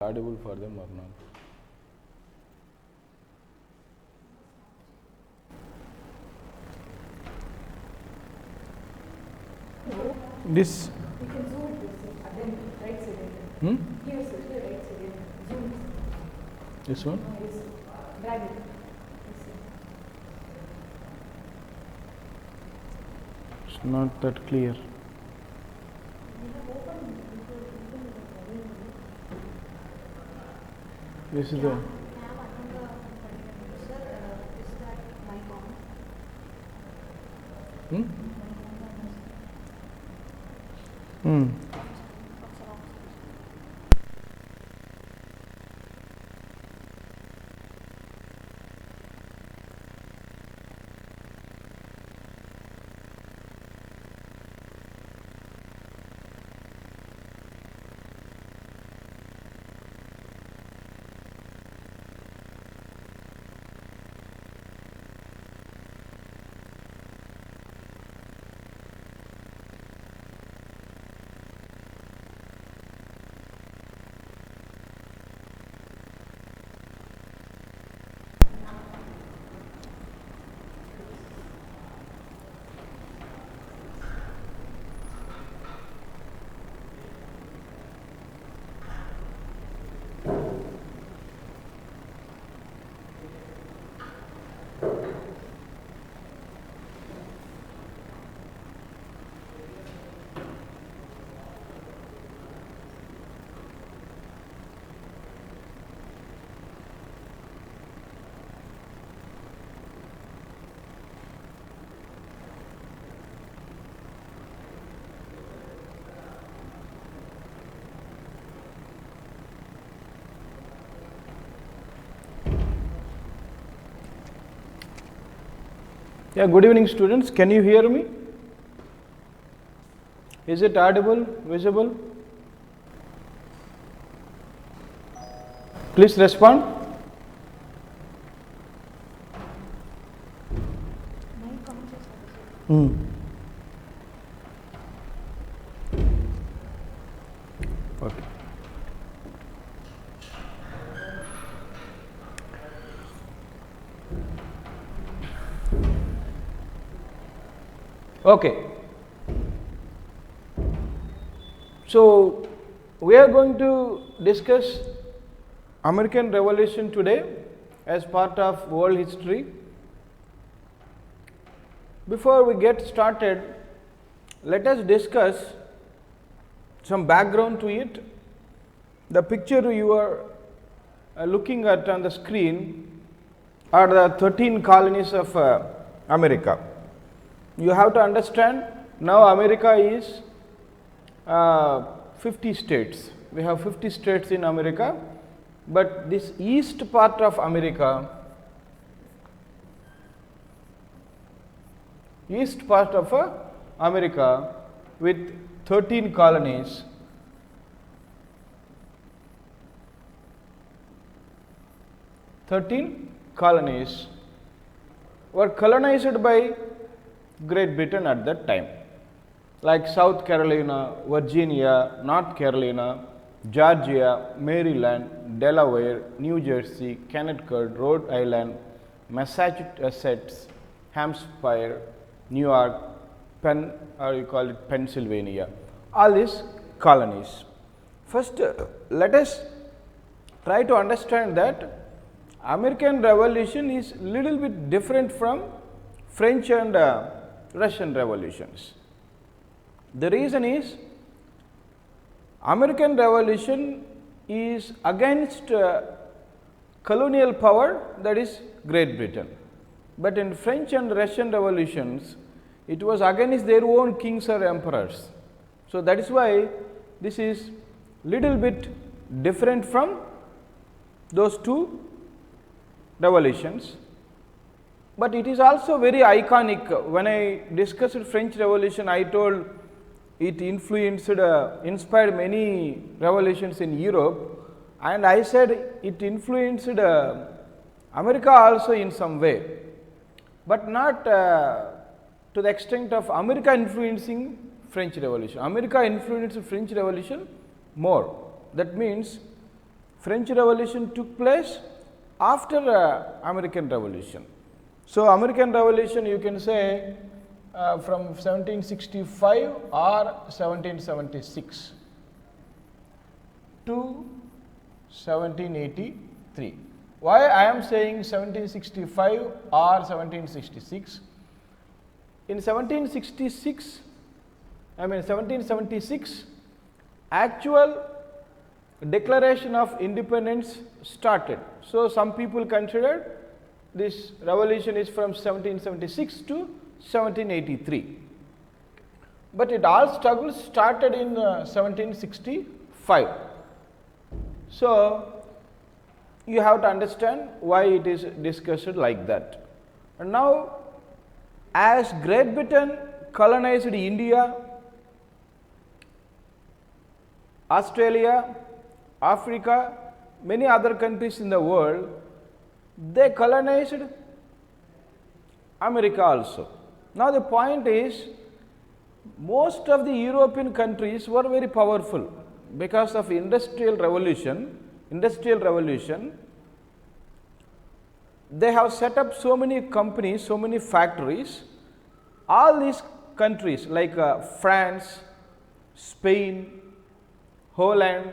audible for them or not. This. We can zoom this again, right side. Here, sir, here, right side. Zoom. This one? Yes. Drag it. It's not that clear. This is the. Yeah, good evening students. Can you hear me? Is it audible, visible? Please respond. Okay. Okay. So, we are going to discuss American Revolution today as part of world history. Before we get started, let us discuss some background to it. The picture you are looking at on the screen are the 13 colonies of America. You have to understand, now America is 50 states. We have 50 states in America, but this east part of America, with 13 colonies, were colonized by Great Britain at that time, like South Carolina, Virginia, North Carolina, Georgia, Maryland, Delaware, New Jersey, Connecticut, Rhode Island, Massachusetts, Hampshire, New York, Pennsylvania, all these colonies. First, let us try to understand that American Revolution is little bit different from French and Russian revolutions. The reason is, American Revolution is against colonial power, that is Great Britain, but in French and Russian revolutions, it was against their own kings or emperors. So, that is why this is little bit different from those two revolutions. But it is also very iconic. When I discussed French Revolution, I told it inspired many revolutions in Europe, and I said it influenced America also in some way, but not to the extent of America influencing French Revolution. America influenced French Revolution more. That means French Revolution took place after American Revolution. So, American Revolution you can say from 1765 or 1776 to 1783. Why I am saying 1765 or 1766? In 1766, I mean 1776, actual Declaration of Independence started. So, some people considered this revolution is from 1776 to 1783, but it all struggles started in 1765. So, you have to understand why it is discussed like that. And now, as Great Britain colonized India, Australia, Africa, many other countries in the world, they colonized America also. Now, the point is, most of the European countries were very powerful because of industrial revolution. They have set up so many companies, so many factories. All these countries like France, Spain, Holland,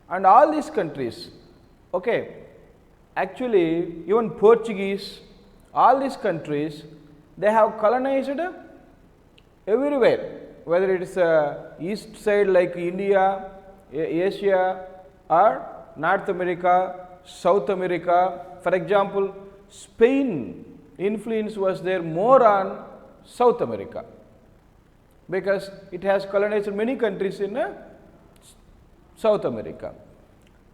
and all these countries, okay, actually even Portuguese, all these countries, they have colonized everywhere, whether it is east side like India, Asia, or North America, South America. For example, Spain influence was there more on South America, because it has colonized many countries in South America.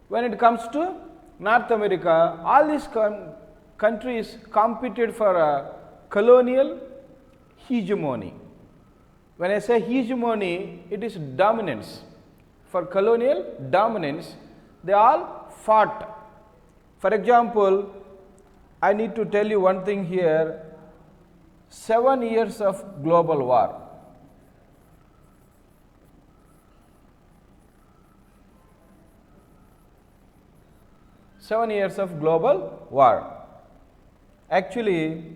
When it comes to North America, all these countries competed for a colonial hegemony. When I say hegemony, it is dominance. For colonial dominance, they all fought. For example, I need to tell you one thing here, 7 years of global war. Seven years of global war. Actually,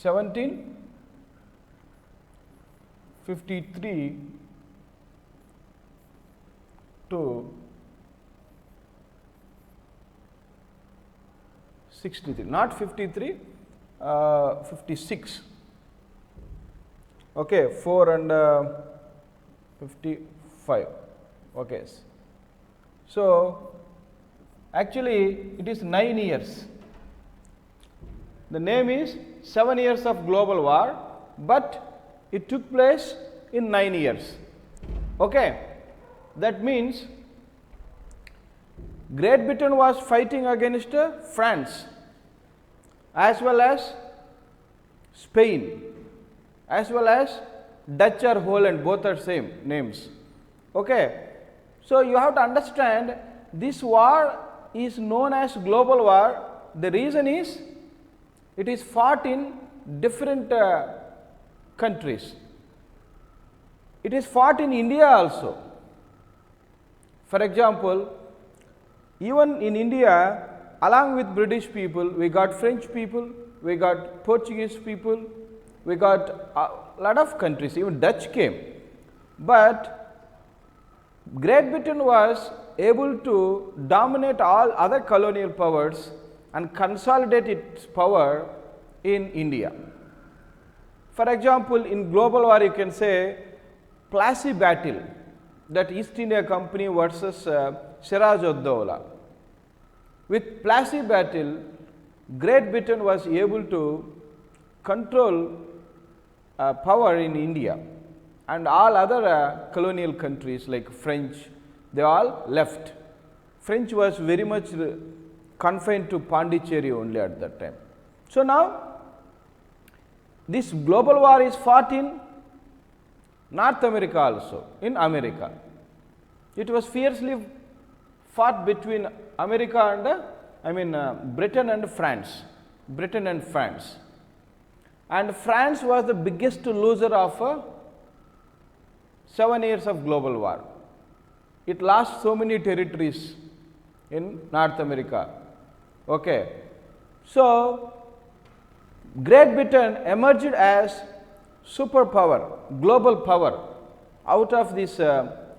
1753 to 63, not 53, 56. Okay, 4 and 55. Okay. So, actually it is 9 years. The name is 7 years of global war, but it took place in 9 years. Okay. That means Great Britain was fighting against France as well as Spain as well as Dutch or Holland, both are same names. Okay. So, you have to understand this war is known as global war. The reason is it is fought in different countries. It is fought in India also. For example, even in India, along with British people, we got French people, we got Portuguese people, we got a lot of countries, even Dutch came. But Great Britain was able to dominate all other colonial powers and consolidate its power in India. For example, in global war you can say Plassey battle, that East India Company versus Siraj-ud-Dowla. With Plassey battle, Great Britain was able to control power in India, and all other colonial countries like French, they all left. French was very much confined to Pondicherry only at that time. So, now this global war is fought in North America also, in America. It was fiercely fought between America and Britain and France. And France was the biggest loser of 7 years of global war. It lost so many territories in North America. Okay. So, Great Britain emerged as superpower, global power out of this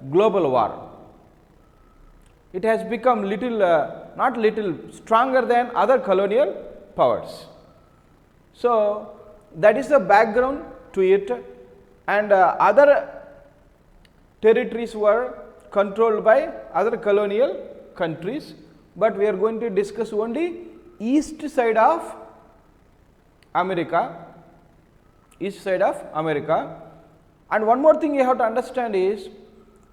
global war. It has become little, not little, stronger than other colonial powers. So, that is the background to it, and other territories were controlled by other colonial countries, but we are going to discuss only east side of America, east side of America. And one more thing you have to understand is,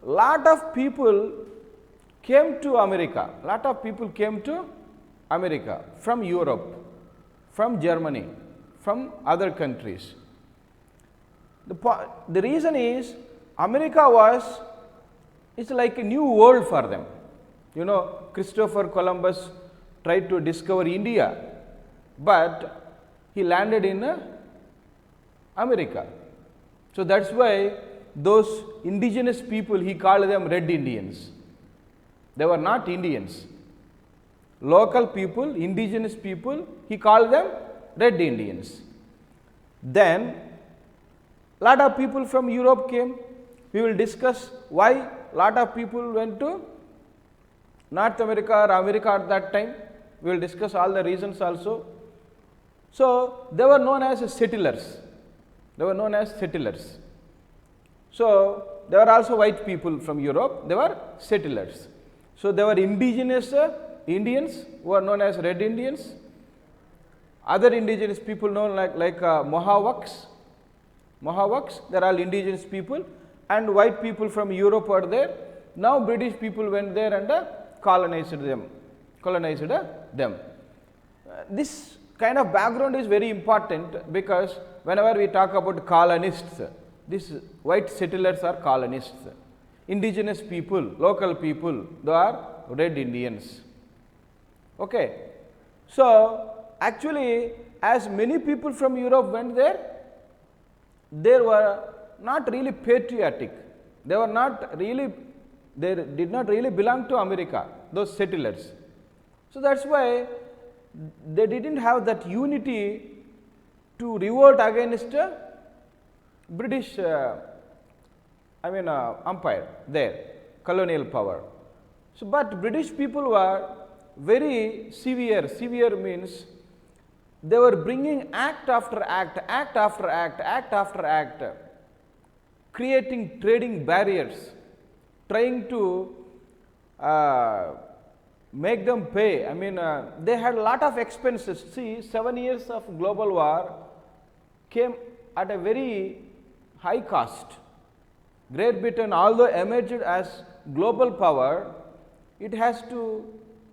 lot of people came to America, from Europe, from Germany, from other countries. The reason is, America was, it's like a new world for them. You know, Christopher Columbus tried to discover India, but he landed in America. So, that is why those indigenous people, he called them Red Indians. They were not Indians. Local people, indigenous people, he called them Red Indians. Then, lot of people from Europe came. We will discuss why lot of people went to North America or America at that time. We will discuss all the reasons also. So, they were known as settlers. So, there were also white people from Europe, they were settlers. So, there were indigenous Indians who are known as Red Indians, other indigenous people known like Mohawks, they are all indigenous people, and white people from Europe are there. Now, British people went there and colonized them. This kind of background is very important, because whenever we talk about colonists, these white settlers are colonists. Indigenous people, local people, they are Red Indians. Okay. So, actually, as many people from Europe went there, they were not really patriotic. They did not really belong to America, those settlers. So, that is why they did not have that unity to revolt against British empire there, colonial power. So, but British people were very severe means they were bringing act after act, creating trading barriers, trying to make them pay. They had a lot of expenses. See, 7 years of global war came at a very high cost. Great Britain, although emerged as global power, it has to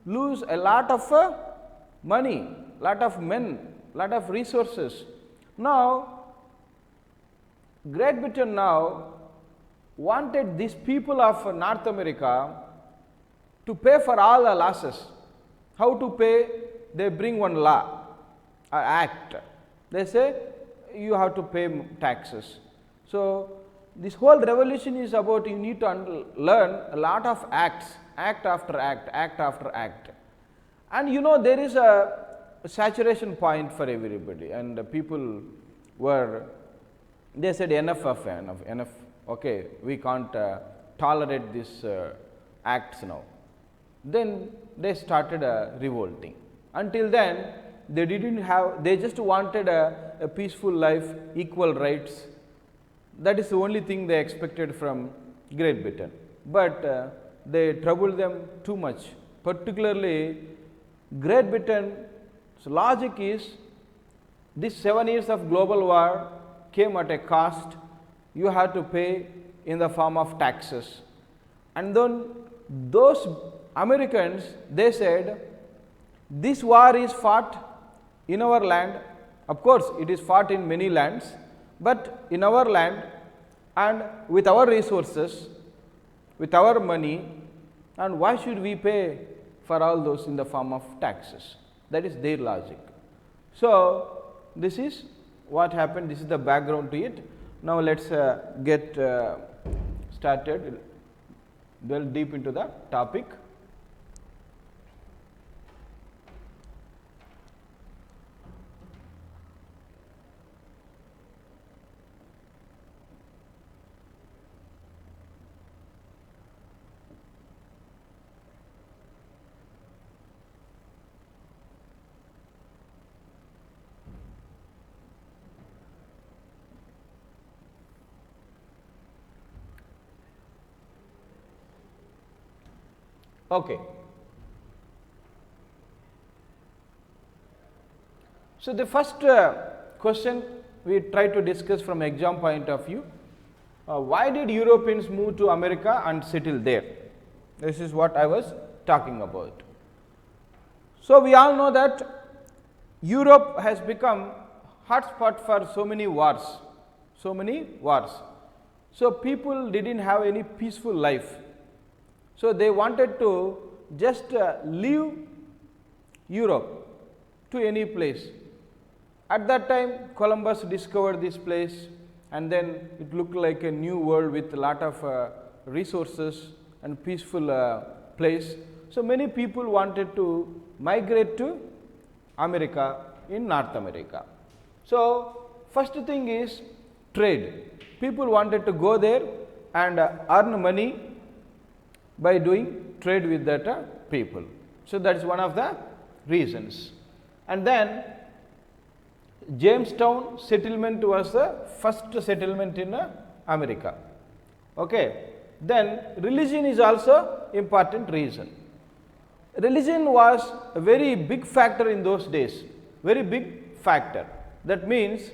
lose a lot of money, lot of men, lot of resources. Now, Great Britain now wanted these people of North America to pay for all the losses. How to pay? They bring one law, an act. They say you have to pay taxes. So, this whole revolution is about you need to learn a lot of acts, act after act. And you know, there is a saturation point for everybody, and people were, they said enough, okay, we can't tolerate these acts now. Then they started revolting. Until then, they didn't have, they just wanted a peaceful life, equal rights. That is the only thing they expected from Great Britain. But they troubled them too much. Particularly, Great Britain's logic is, this 7 years of global war came at a cost. You have to pay in the form of taxes. And then those Americans, they said, this war is fought in our land. Of course, it is fought in many lands, but in our land and with our resources, with our money, and why should we pay for all those in the form of taxes? That is their logic. So, this is what happened, this is the background to it. Now, let us get started delve deep into the topic. Okay. So, the first question we try to discuss from exam point of view, why did Europeans move to America and settle there? This is what I was talking about. So, we all know that Europe has become hotspot for so many wars, so many wars. So, people did not have any peaceful life. So, they wanted to just leave Europe to any place. At that time, Columbus discovered this place, and then it looked like a new world with a lot of resources and peaceful place. So, many people wanted to migrate to America in North America. So, first thing is trade. People wanted to go there and earn money by doing trade with that people. So, that is one of the reasons. And then Jamestown settlement was the first settlement in America. Okay. Then religion is also important reason. Religion was a very big factor in those days, very big factor. That means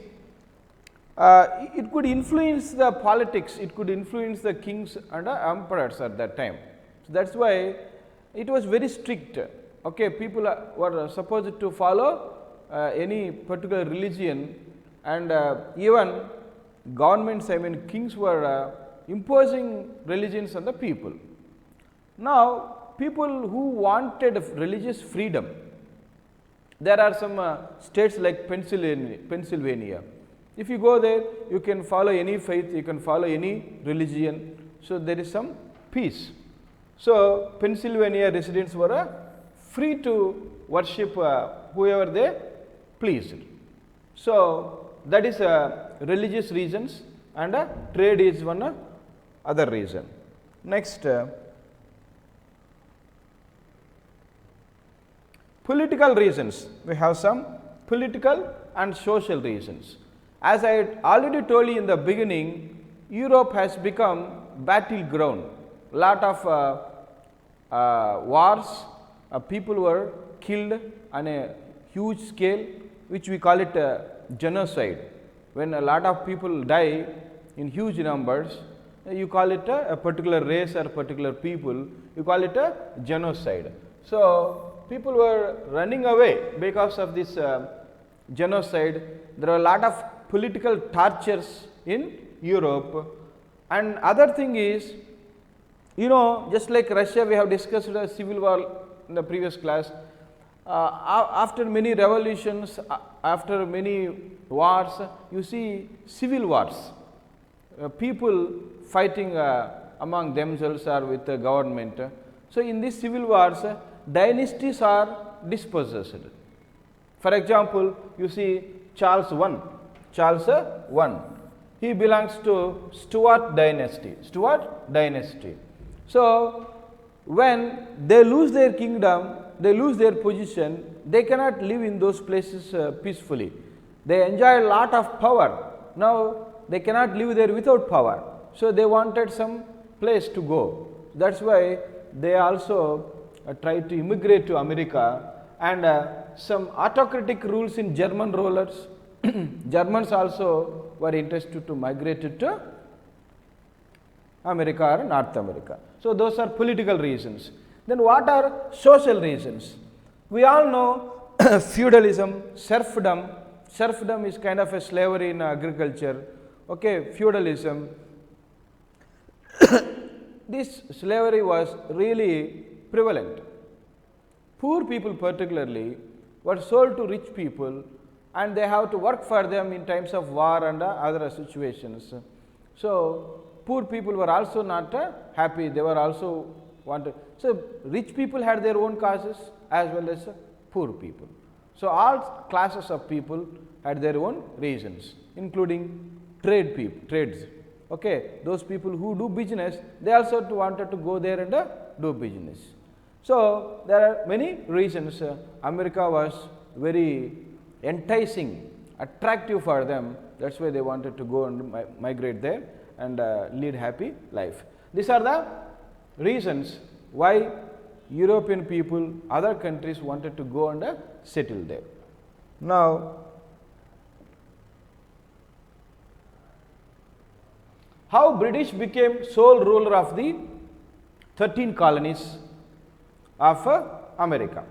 it could influence the politics, it could influence the kings and emperors at that time. So, that is why it was very strict. Okay, people were supposed to follow any particular religion, and even governments, I mean kings, were imposing religions on the people. Now, people who wanted religious freedom, there are some states like Pennsylvania. If you go there, you can follow any faith, you can follow any religion. So, there is some peace. So, Pennsylvania residents were free to worship whoever they pleased. So, that is religious reasons, and trade is one other reason. Next, political reasons. We have some political and social reasons. As I had already told you in the beginning, Europe has become battleground. Lot of wars, people were killed on a huge scale, which we call it genocide. When a lot of people die in huge numbers, you call it a particular race or particular people, you call it a genocide. So, people were running away because of this genocide. There are a lot of political tortures in Europe, and other thing is, you know, just like Russia, we have discussed a civil war in the previous class. After many revolutions, after many wars, you see civil wars, people fighting among themselves or with the government. So, in these civil wars, dynasties are dispossessed. For example, you see Charles I, he belongs to Stuart dynasty. So, when they lose their kingdom, they lose their position, they cannot live in those places peacefully. They enjoy a lot of power. Now, they cannot live there without power. So, they wanted some place to go. That is why they also tried to immigrate to America, and some autocratic rules in German rulers. Germans also were interested to migrate to America or North America. So, those are political reasons. Then what are social reasons? We all know feudalism, serfdom. Serfdom is kind of a slavery in agriculture. Okay, feudalism. This slavery was really prevalent. Poor people particularly were sold to rich people, and they have to work for them in times of war and other situations. So, poor people were also not happy, they were also wanted. So, rich people had their own causes as well as poor people. So, all classes of people had their own reasons, including trades. Okay. Those people who do business, they also wanted to go there and do business. So, there are many reasons America was very enticing, attractive for them. That is why they wanted to go and migrate there and lead happy life. These are the reasons why European people, other countries wanted to go and settle there. Now, how British became sole ruler of the 13 colonies of America.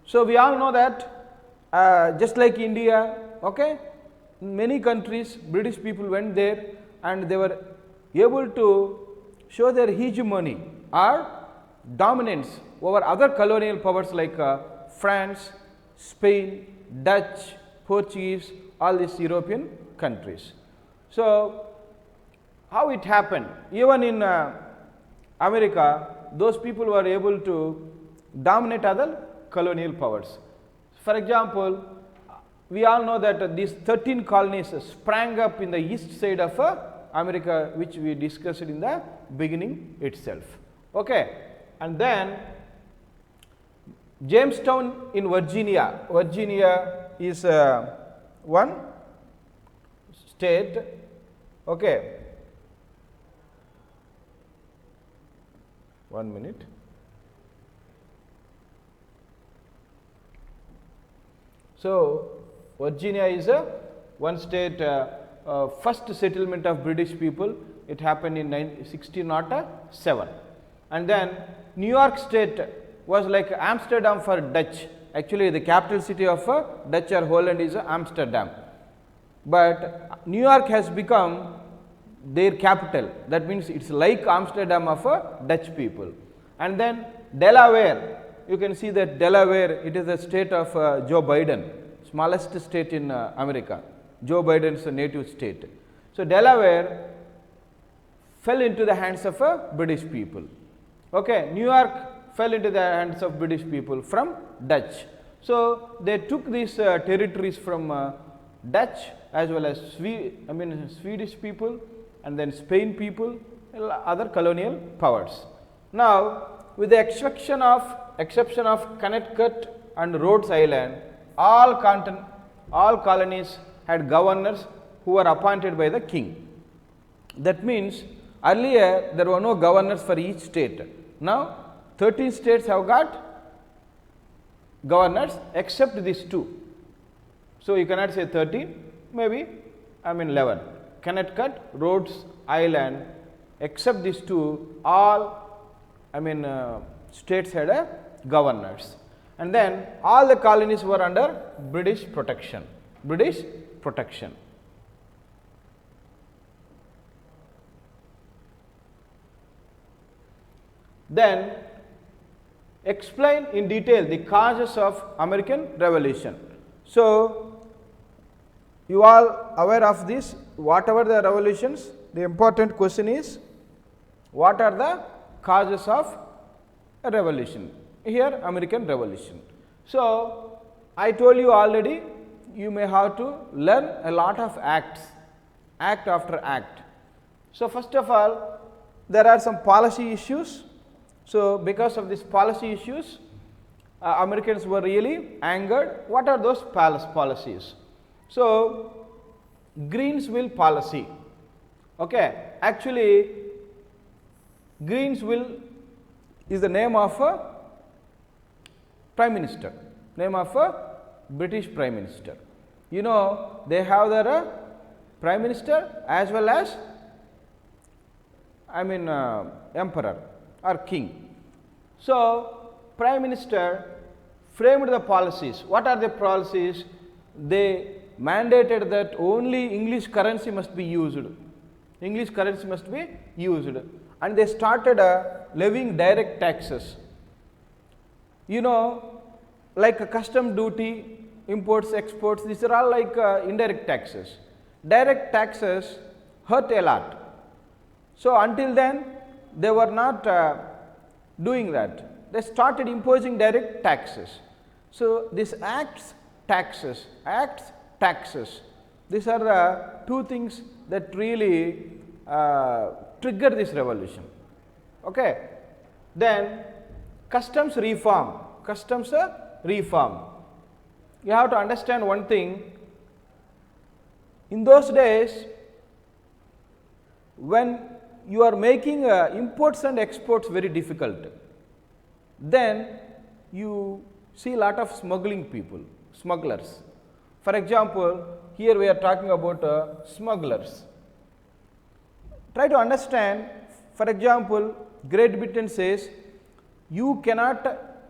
So, we all know that just like India, okay, many countries British people went there and they were able to show their hegemony or dominance over other colonial powers like France, Spain, Dutch, Portuguese, all these European countries. So, how it happened? Even in America, those people were able to dominate other colonial powers. For example, we all know that these 13 colonies sprang up in the east side of America, which we discussed in the beginning itself. Okay. And then Jamestown in Virginia. Virginia is one state. Okay. 1 minute. So, Virginia is one state, first settlement of British people. It happened in 1607. And then New York state was like Amsterdam for Dutch. Actually, the capital city of Dutch or Holland is Amsterdam. But New York has become their capital. That means it is like Amsterdam of Dutch people. And then Delaware, you can see that Delaware, it is the state of Joe Biden, smallest state in America. Joe Biden's native state. So, Delaware fell into the hands of British people. Okay. New York fell into the hands of British people from Dutch. So, they took these territories from Dutch as well as Swedish people and then Spain people, other colonial powers. Now, with the exception of Connecticut and Rhode Island, all colonies had governors who were appointed by the king. That means, earlier there were no governors for each state. Now, 13 states have got governors except these two. So, you cannot say 13, maybe 11. Connecticut, Rhode Island, except these two, all states had governors. And then all the colonies were under British protection. British protection. Then explain in detail the causes of American Revolution. So, you all aware of this, whatever the revolutions, the important question is, what are the causes of a revolution? Here American Revolution. So, I told you already, you may have to learn a lot of acts, act after act. So, first of all, there are some policy issues. So, because of these policy issues, Americans were really angered. What are those policies? So, Greensville policy. Okay. Actually, Greensville is the name of a Prime Minister, name of a British Prime Minister. You know, they have their Prime Minister as well as Emperor or King. So, Prime Minister framed the policies. What are the policies? They mandated that only English currency must be used. English currency must be used. And they started levying direct taxes. You know, like a custom duty, imports, exports, these are all like indirect taxes. Direct taxes hurt a lot. So, until then they were not doing that. They started imposing direct taxes. So, this acts, taxes, these are the two things that really trigger this revolution. Okay. Then customs reform, You have to understand one thing, in those days when you are making imports and exports very difficult, then you see a lot of smugglers. For example, here we are talking about smugglers. Try to understand, for example, Great Britain says you cannot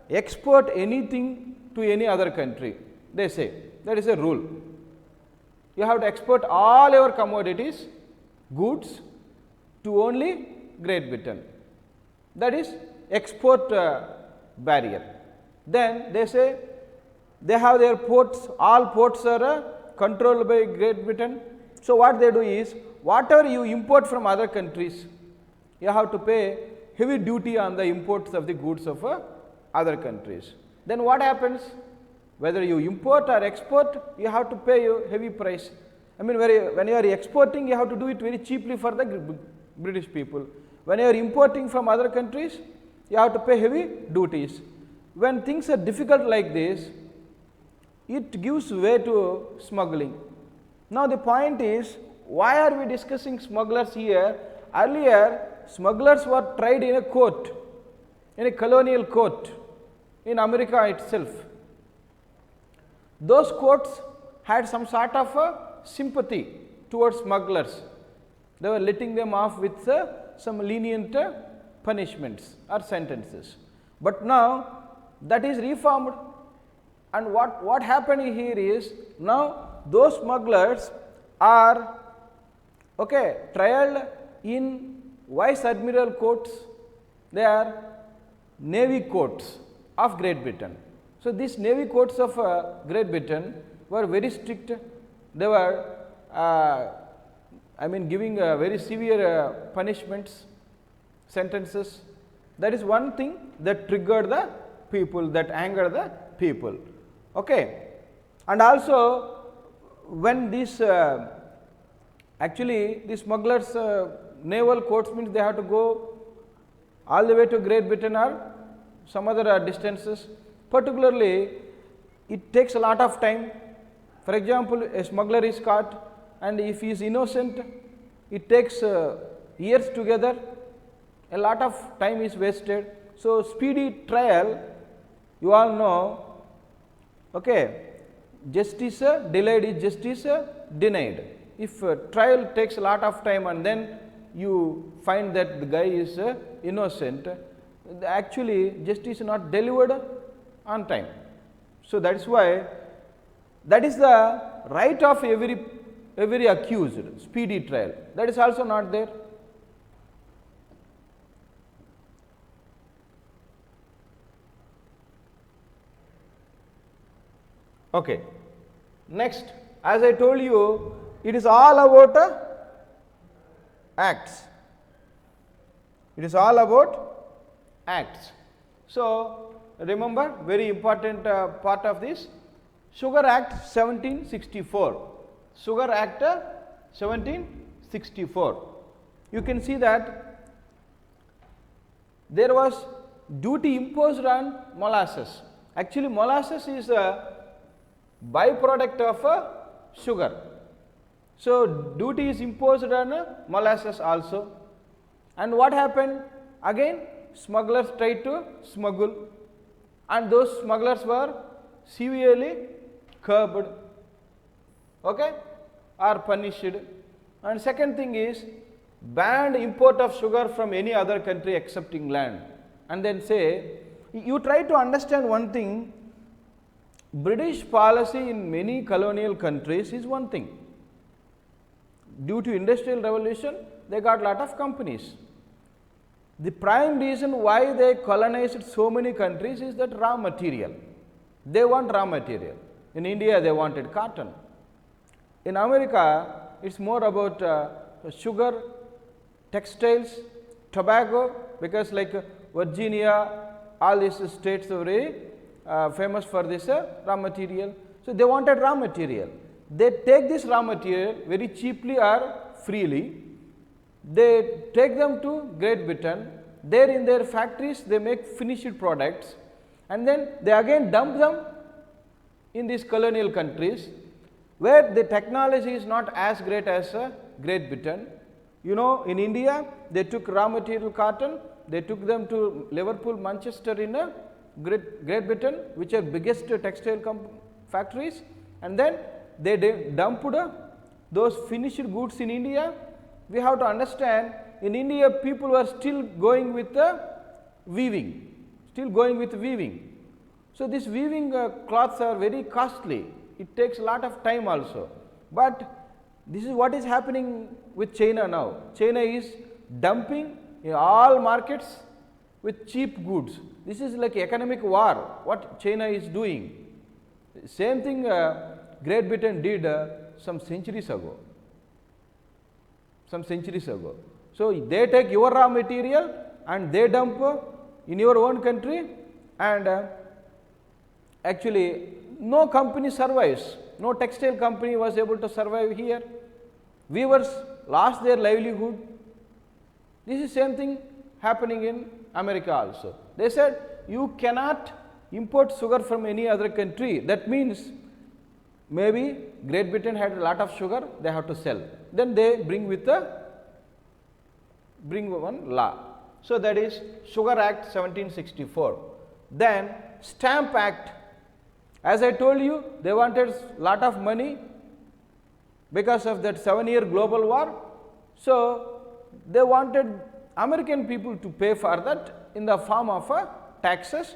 export anything to any other country. They say that is a rule. You have to export all your commodities, goods to only Great Britain. That is export barrier. Then they say they have their ports, all ports are controlled by Great Britain. So, what they do is, whatever you import from other countries, you have to pay heavy duty on the imports of the goods of other countries. Then what happens? Whether you import or export, you have to pay a heavy price. I mean, when you are exporting, you have to do it very cheaply for the British people. When you are importing from other countries, you have to pay heavy duties. When things are difficult like this, it gives way to smuggling. Now, the point is, why are we discussing smugglers here? Earlier, smugglers were tried in a court, in a colonial court in America itself. Those courts had some sort of sympathy towards smugglers. They were letting them off with some lenient punishments or sentences. But now that is reformed, and what happened here is, now those smugglers are tried in Vice Admiral courts, they are Navy courts of Great Britain. So, these Navy courts of Great Britain were very strict. They were giving very severe punishments, sentences. That is one thing that triggered the people, that angered the people. Okay. And also, when these these smugglers naval courts means they have to go all the way to Great Britain or some other distances. Particularly, it takes a lot of time. For example, a smuggler is caught, and if he is innocent, it takes years together, a lot of time is wasted. So, speedy trial, you all know, justice delayed is justice denied. If trial takes a lot of time and then you find that the guy is innocent, actually justice is not delivered on time. So, that is why that is the right of every accused, speedy trial. That is also not there. Okay. Next, as I told you, it is all about acts. It is all about acts. So, remember, very important part of this, Sugar Act 1764. Sugar Act 1764. You can see that there was duty imposed on molasses. Actually, molasses is a byproduct of sugar. So, duty is imposed on molasses also. And what happened? Again, smugglers tried to smuggle, and those smugglers were severely curbed, or punished. And second thing is, banned import of sugar from any other country except England. And then say, you try to understand one thing, British policy in many colonial countries is one thing. Due to industrial revolution, they got lot of companies. The prime reason why they colonized so many countries is that raw material. They want raw material. In India, they wanted cotton. In America, it is more about sugar textiles, tobacco, because like Virginia, all these states are very famous for this raw material. So, they wanted raw material. They take this raw material very cheaply or freely. They take them to Great Britain. There in their factories, they make finished products, and then they again dump them in these colonial countries, where the technology is not as great as Great Britain. You know, in India, they took raw material cotton, they took them to Liverpool, Manchester in Great Britain, which are biggest textile factories, and then they dumped those finished goods in India. We have to understand, in India people were still going with weaving, So, this weaving cloths are very costly, it takes a lot of time also, but this is what is happening with China now. China is dumping in all markets with cheap goods. This is like economic war, what China is doing. Same thing Great Britain did some centuries ago. So, they take your raw material and they dump in your own country, and actually no company survives, no textile company was able to survive here. Weavers lost their livelihood. This is same thing happening in America also. They said you cannot import sugar from any other country. That means maybe Great Britain had a lot of sugar, they have to sell. Then they bring one law. So, that is Sugar Act 1764. Then Stamp Act, as I told you, they wanted lot of money because of that 7-year global war. So, they wanted American people to pay for that in the form of taxes.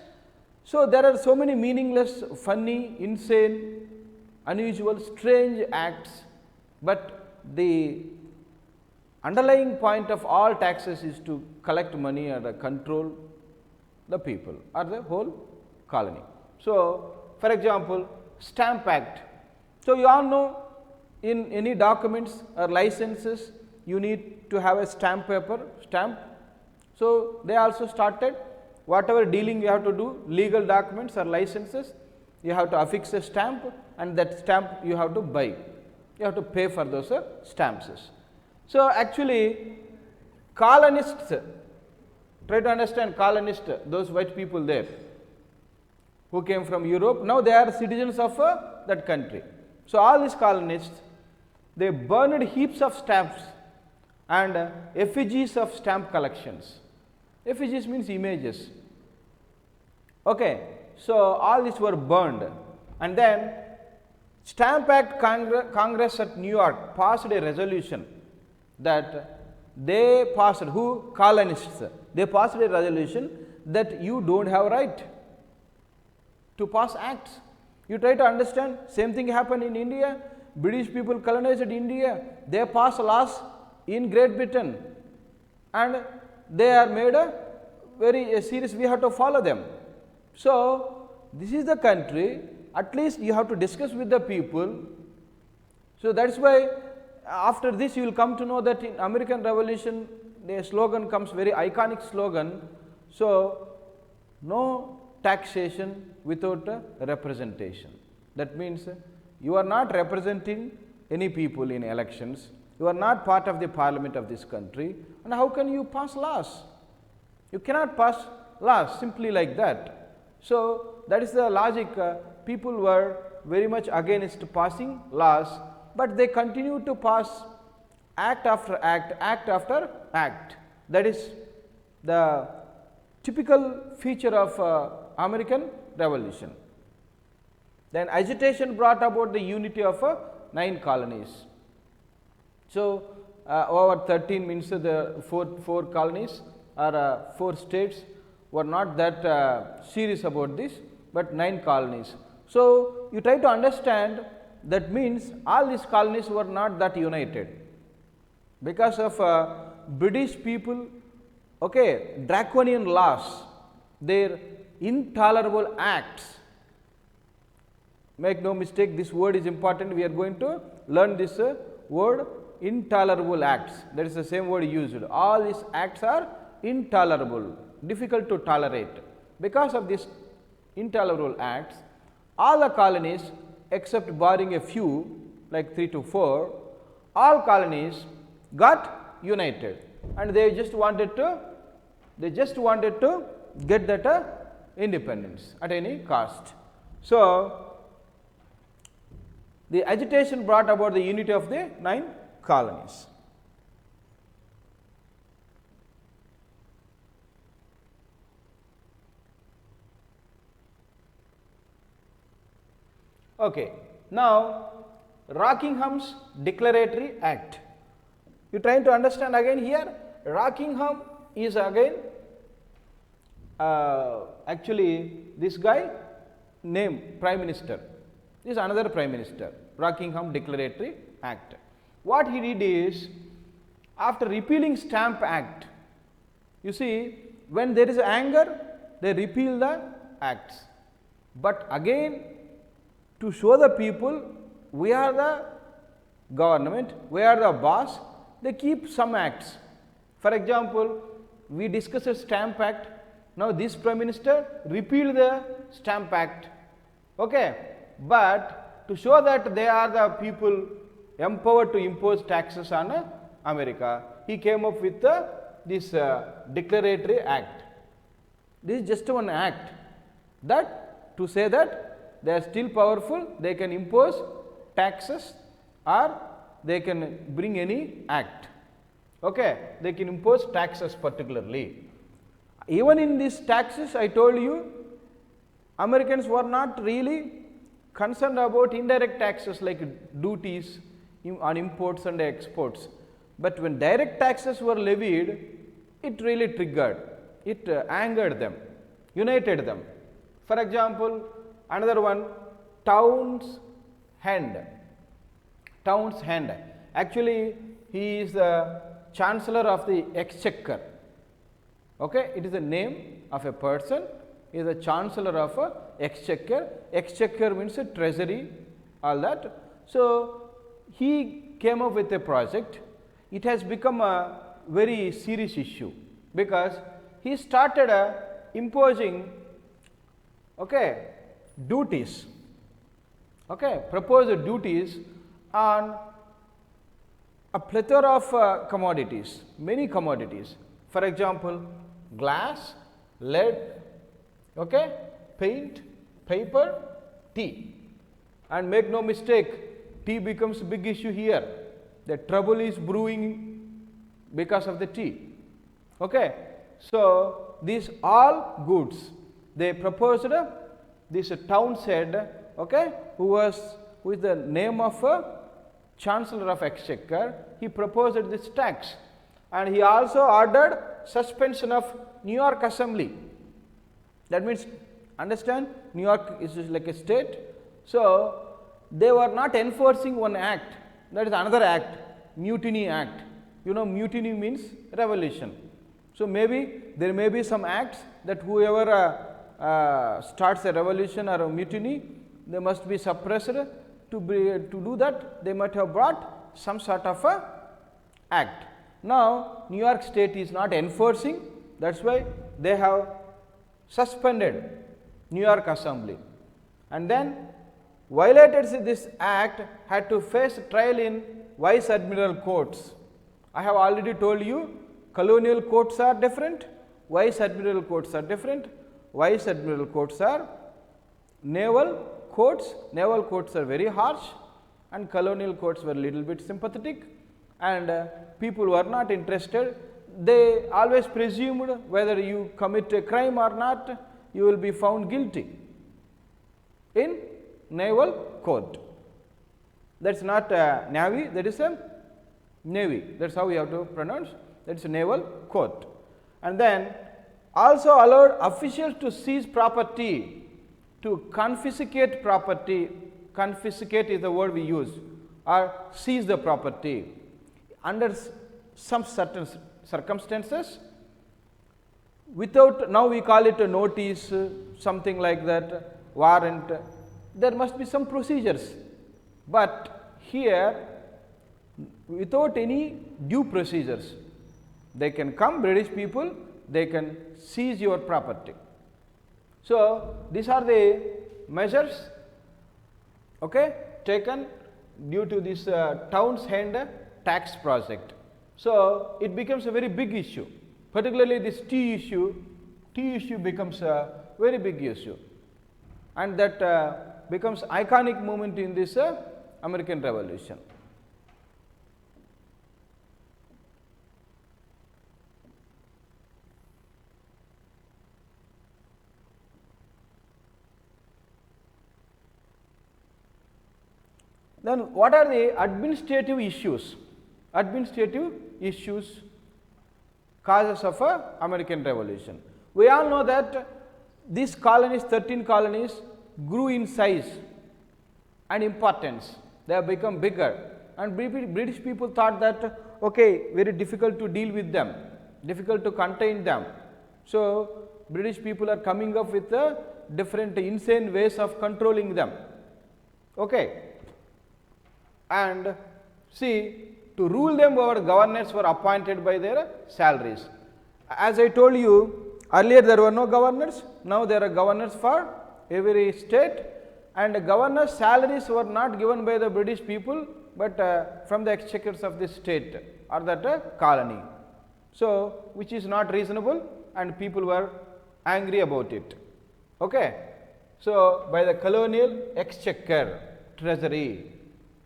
So, there are so many meaningless, funny, insane, unusual, strange acts, but the underlying point of all taxes is to collect money and control the people or the whole colony. So, for example, Stamp Act. So, you all know in any documents or licenses you need to have a stamp stamp. So, they also started whatever dealing you have to do, legal documents or licenses, you have to affix a stamp, and that stamp you have to buy, you have to pay for those stamps. So, actually colonists, try to understand colonists, those white people there who came from Europe, now they are citizens of that country. So, all these colonists, they burned heaps of stamps and effigies of stamp collections. Effigies means images. Okay. So, all these were burned, and then Stamp Act Congress at New York passed a resolution that they passed, who? Colonists. They passed a resolution that you do not have right to pass acts. You try to understand, same thing happened in India. British people colonized India, they passed laws in Great Britain, and they are made a very serious, we have to follow them. So, this is the country, at least you have to discuss with the people. So, that is why after this you will come to know that in American Revolution the slogan comes, very iconic slogan. So, no taxation without representation. That means you are not representing any people in elections, you are not part of the parliament of this country, and how can you pass laws? You cannot pass laws simply like that. So, that is the logic. People were very much against passing laws, but they continue to pass act after act, act after act. That is the typical feature of American Revolution. Then agitation brought about the unity of 9 colonies. So, over 13 means the 4 colonies or 4 states were not that serious about this, but 9 colonies. So, you try to understand, that means all these colonies were not that united because of British people, okay, draconian laws, their intolerable acts. Make no mistake, this word is important, we are going to learn this word intolerable acts, that is the same word used. All these acts are intolerable, difficult to tolerate. Because of these intolerable acts, all the colonies except barring a few like 3 to 4, all colonies got united, and they just wanted to get that independence at any cost. So, the agitation brought about the unity of the 9 colonies. Okay. Now, Rockingham's Declaratory Act. You trying to understand again here? Rockingham is again actually this guy named Prime Minister. This is another Prime Minister. Rockingham Declaratory Act. What he did is, after repealing Stamp Act, you see, when there is anger, they repeal the acts. But again, to show the people we are the government, we are the boss, they keep some acts. For example, we discussed Stamp Act. Now this Prime Minister repealed the Stamp Act. Okay. But to show that they are the people empowered to impose taxes on America, he came up with this Declaratory Act. This is just one act, that to say that they are still powerful, they can impose taxes or they can bring any act. Okay. They can impose taxes particularly. Even in these taxes, I told you, Americans were not really concerned about indirect taxes like duties on imports and exports, but when direct taxes were levied, it really triggered, it angered them, united them. For example, another one, Townshend. Actually, he is the Chancellor of the Exchequer. Okay, it is the name of a person. He is the Chancellor of Exchequer. Exchequer means a treasury, all that. So, he came up with a project. It has become a very serious issue, because he started imposing duties, proposed duties on a plethora of commodities, many commodities. For example, glass, lead, paint, paper, tea. And make no mistake, tea becomes a big issue here. The trouble is brewing because of the tea. Okay. So, these all goods, they proposed this Townshend, who is the name of Chancellor of Exchequer. He proposed this tax, and he also ordered suspension of New York Assembly. That means, understand, New York is like a state. So, they were not enforcing one act, that is another act, Mutiny Act. You know, mutiny means revolution. So, maybe there may be some acts that whoever starts a revolution or a mutiny, they must be suppressed. To do that, they might have brought some sort of a act. Now, New York State is not enforcing, that is why they have suspended New York Assembly, and then violators in this act had to face trial in Vice Admiral courts. I have already told you, colonial courts are different, Vice Admiral courts are different. Vice Admiral courts are naval courts. Naval courts are very harsh, and colonial courts were little bit sympathetic, and people were not interested. They always presumed whether you commit a crime or not, you will be found guilty in naval court. That is not navy, that is a navy, that is how we have to pronounce, that is a naval court. And then also allowed officials to seize property, to confiscate property. Confiscate is the word we use, or seize the property under some certain circumstances, without, now we call it a notice, something like that, warrant. There must be some procedures, but here without any due procedures. They can come, British people, they can seize your property. So, these are the measures, okay, taken due to this Townshend tax project. So, it becomes a very big issue, particularly this tea issue becomes a very big issue, and that becomes iconic moment in this American Revolution. Then what are the administrative issues? Administrative issues causes of a American Revolution. We all know that these colonies, 13 colonies, grew in size and importance. They have become bigger, and British people thought that okay, very difficult to deal with them, difficult to contain them. So, British people are coming up with different insane ways of controlling them. Okay. And see, to rule them over, governors were appointed by their salaries. As I told you earlier, there were no governors, now there are governors for every state, and governors' salaries were not given by the British people, but from the exchequers of the state or that colony. So, which is not reasonable, and people were angry about it. Okay. So, by the colonial exchequer, treasury,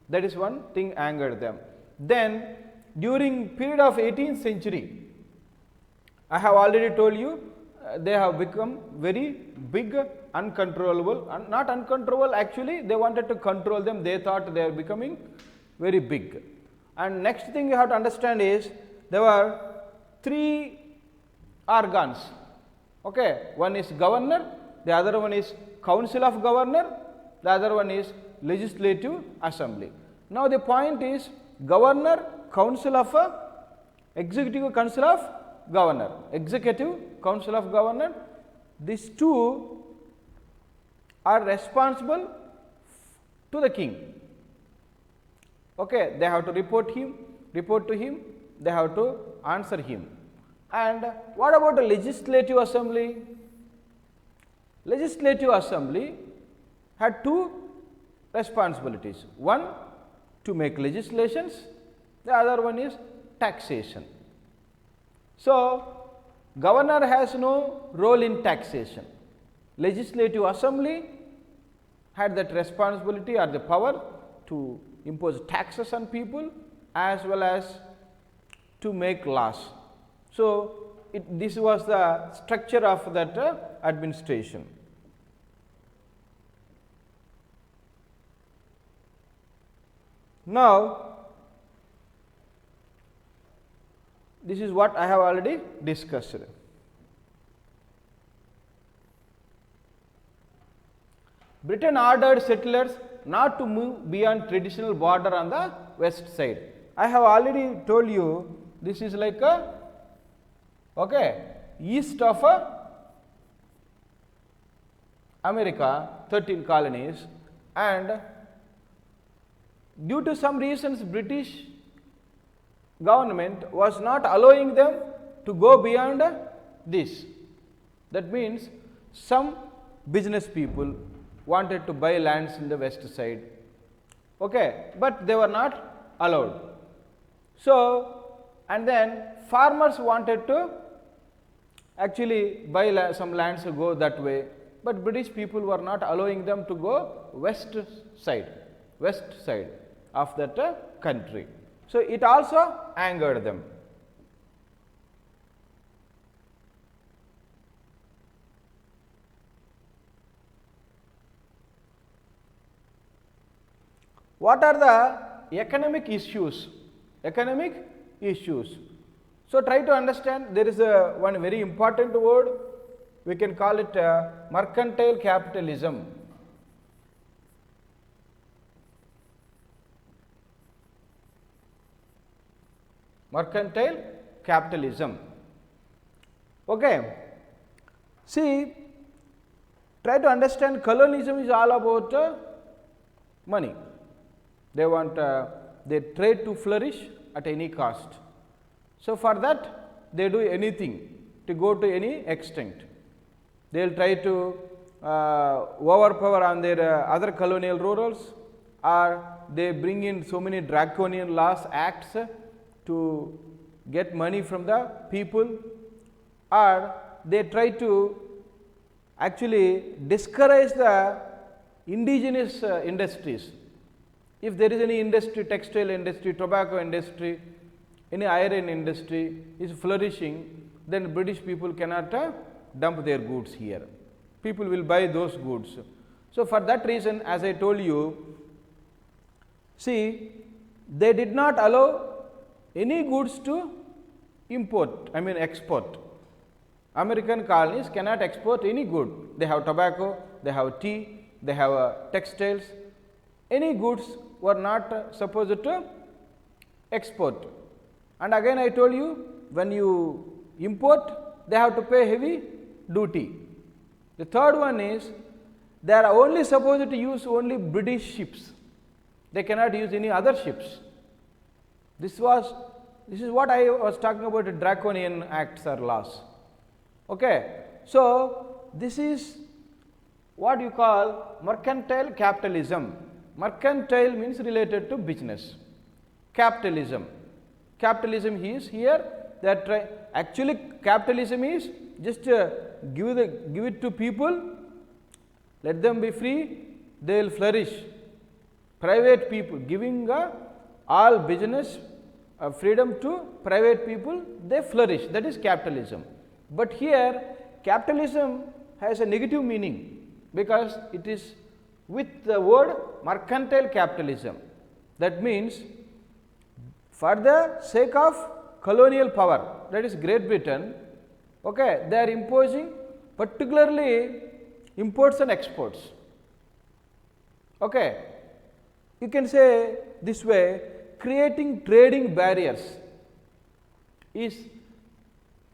that is one thing angered them. Then during period of 18th century, I have already told you they have become very big, uncontrollable, not uncontrollable, actually they wanted to control them, they thought they are becoming very big. And next thing you have to understand is there were 3 organs, okay. One is governor, the other one is council of governor, the other one is legislative assembly. Now, the point is governor, council of executive council of governor, executive council of governor, these two are responsible to the king. Okay, they have to report to him, they have to answer him. And what about the legislative assembly? Legislative assembly had 2 responsibilities. One, to make legislations, the other one is taxation. So, governor has no role in taxation. Legislative assembly had that responsibility or the power to impose taxes on people as well as to make laws. So, this was the structure of that administration. Now, this is what I have already discussed. Britain ordered settlers not to move beyond traditional border on the west side. I have already told you this is like a east of America, 13 colonies, and due to some reasons British government was not allowing them to go beyond this. That means some business people wanted to buy lands in the west side, okay, but they were not allowed. So, and then farmers wanted to actually buy some lands to go that way, but British people were not allowing them to go west side of that country. So, it also angered them. What are the economic issues? Economic issues. So, try to understand, there is one very important word, we can call it mercantile capitalism. Mercantile capitalism. Okay. See, try to understand, colonialism is all about money. They want they try to flourish at any cost. So, for that they do anything to go to any extent. They will try to overpower on their other colonial rurals, or they bring in so many draconian laws, acts to get money from the people, or they try to actually discourage the indigenous industries. If there is any industry, textile industry, tobacco industry, any iron industry is flourishing, then British people cannot dump their goods here. People will buy those goods. So, for that reason, as I told you, see, they did not allow any goods to import, I mean export. American colonies cannot export any good. They have tobacco, they have tea, they have textiles. Any goods were not supposed to export. And again I told you, when you import, they have to pay heavy duty. The third one is, they are only supposed to use only British ships. They cannot use any other ships. This is what I was talking about, draconian acts or laws. Okay. So, this is what you call mercantile capitalism. Mercantile means related to business. Capitalism. Capitalism is here, that actually capitalism is just give it to people, let them be free, they will flourish. Private people, giving all business freedom to private people, they flourish, that is capitalism. But here capitalism has a negative meaning, because it is with the word mercantile capitalism. That means, for the sake of colonial power, that is Great Britain, okay, they are imposing particularly imports and exports. Okay. You can say this way, creating trading barriers is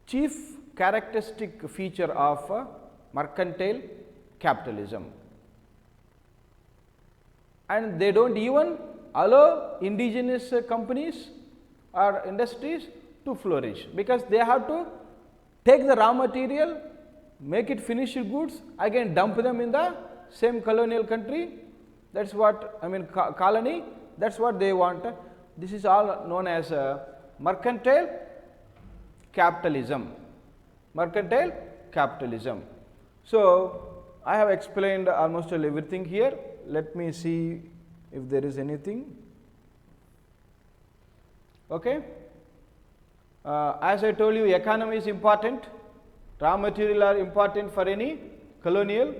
chief characteristic feature of mercantile capitalism. And they do not even allow indigenous companies or industries to flourish, because they have to take the raw material, make it finished goods, again dump them in the same colonial country. That is what I mean, colony, that is what they want. This is all known as mercantile capitalism. Mercantile capitalism. So, I have explained almost everything here. Let me see if there is anything. Okay. As I told you, economy is important, raw material are important for any colonial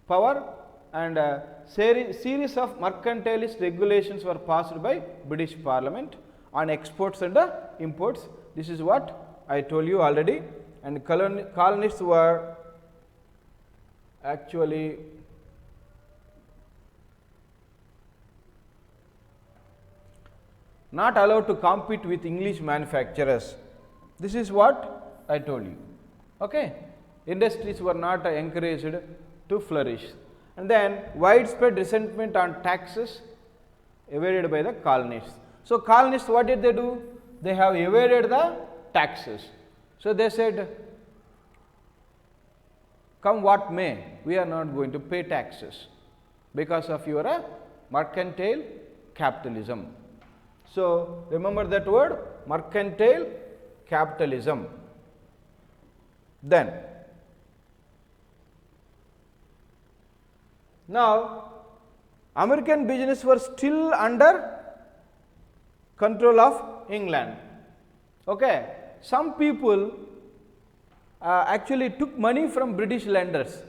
power, and series of mercantilist regulations were passed by British Parliament on exports and imports. This is what I told you already, and colonists were actually not allowed to compete with English manufacturers. This is what I told you. Okay. Industries were not encouraged to flourish. And then widespread resentment on taxes evaded by the colonists. So, colonists, what did they do? They have evaded the taxes. So, they said, come what may, we are not going to pay taxes because of your mercantile capitalism. So, remember that word, mercantile capitalism. Then, now American business were still under control of England. Okay. Some people actually took money from British lenders.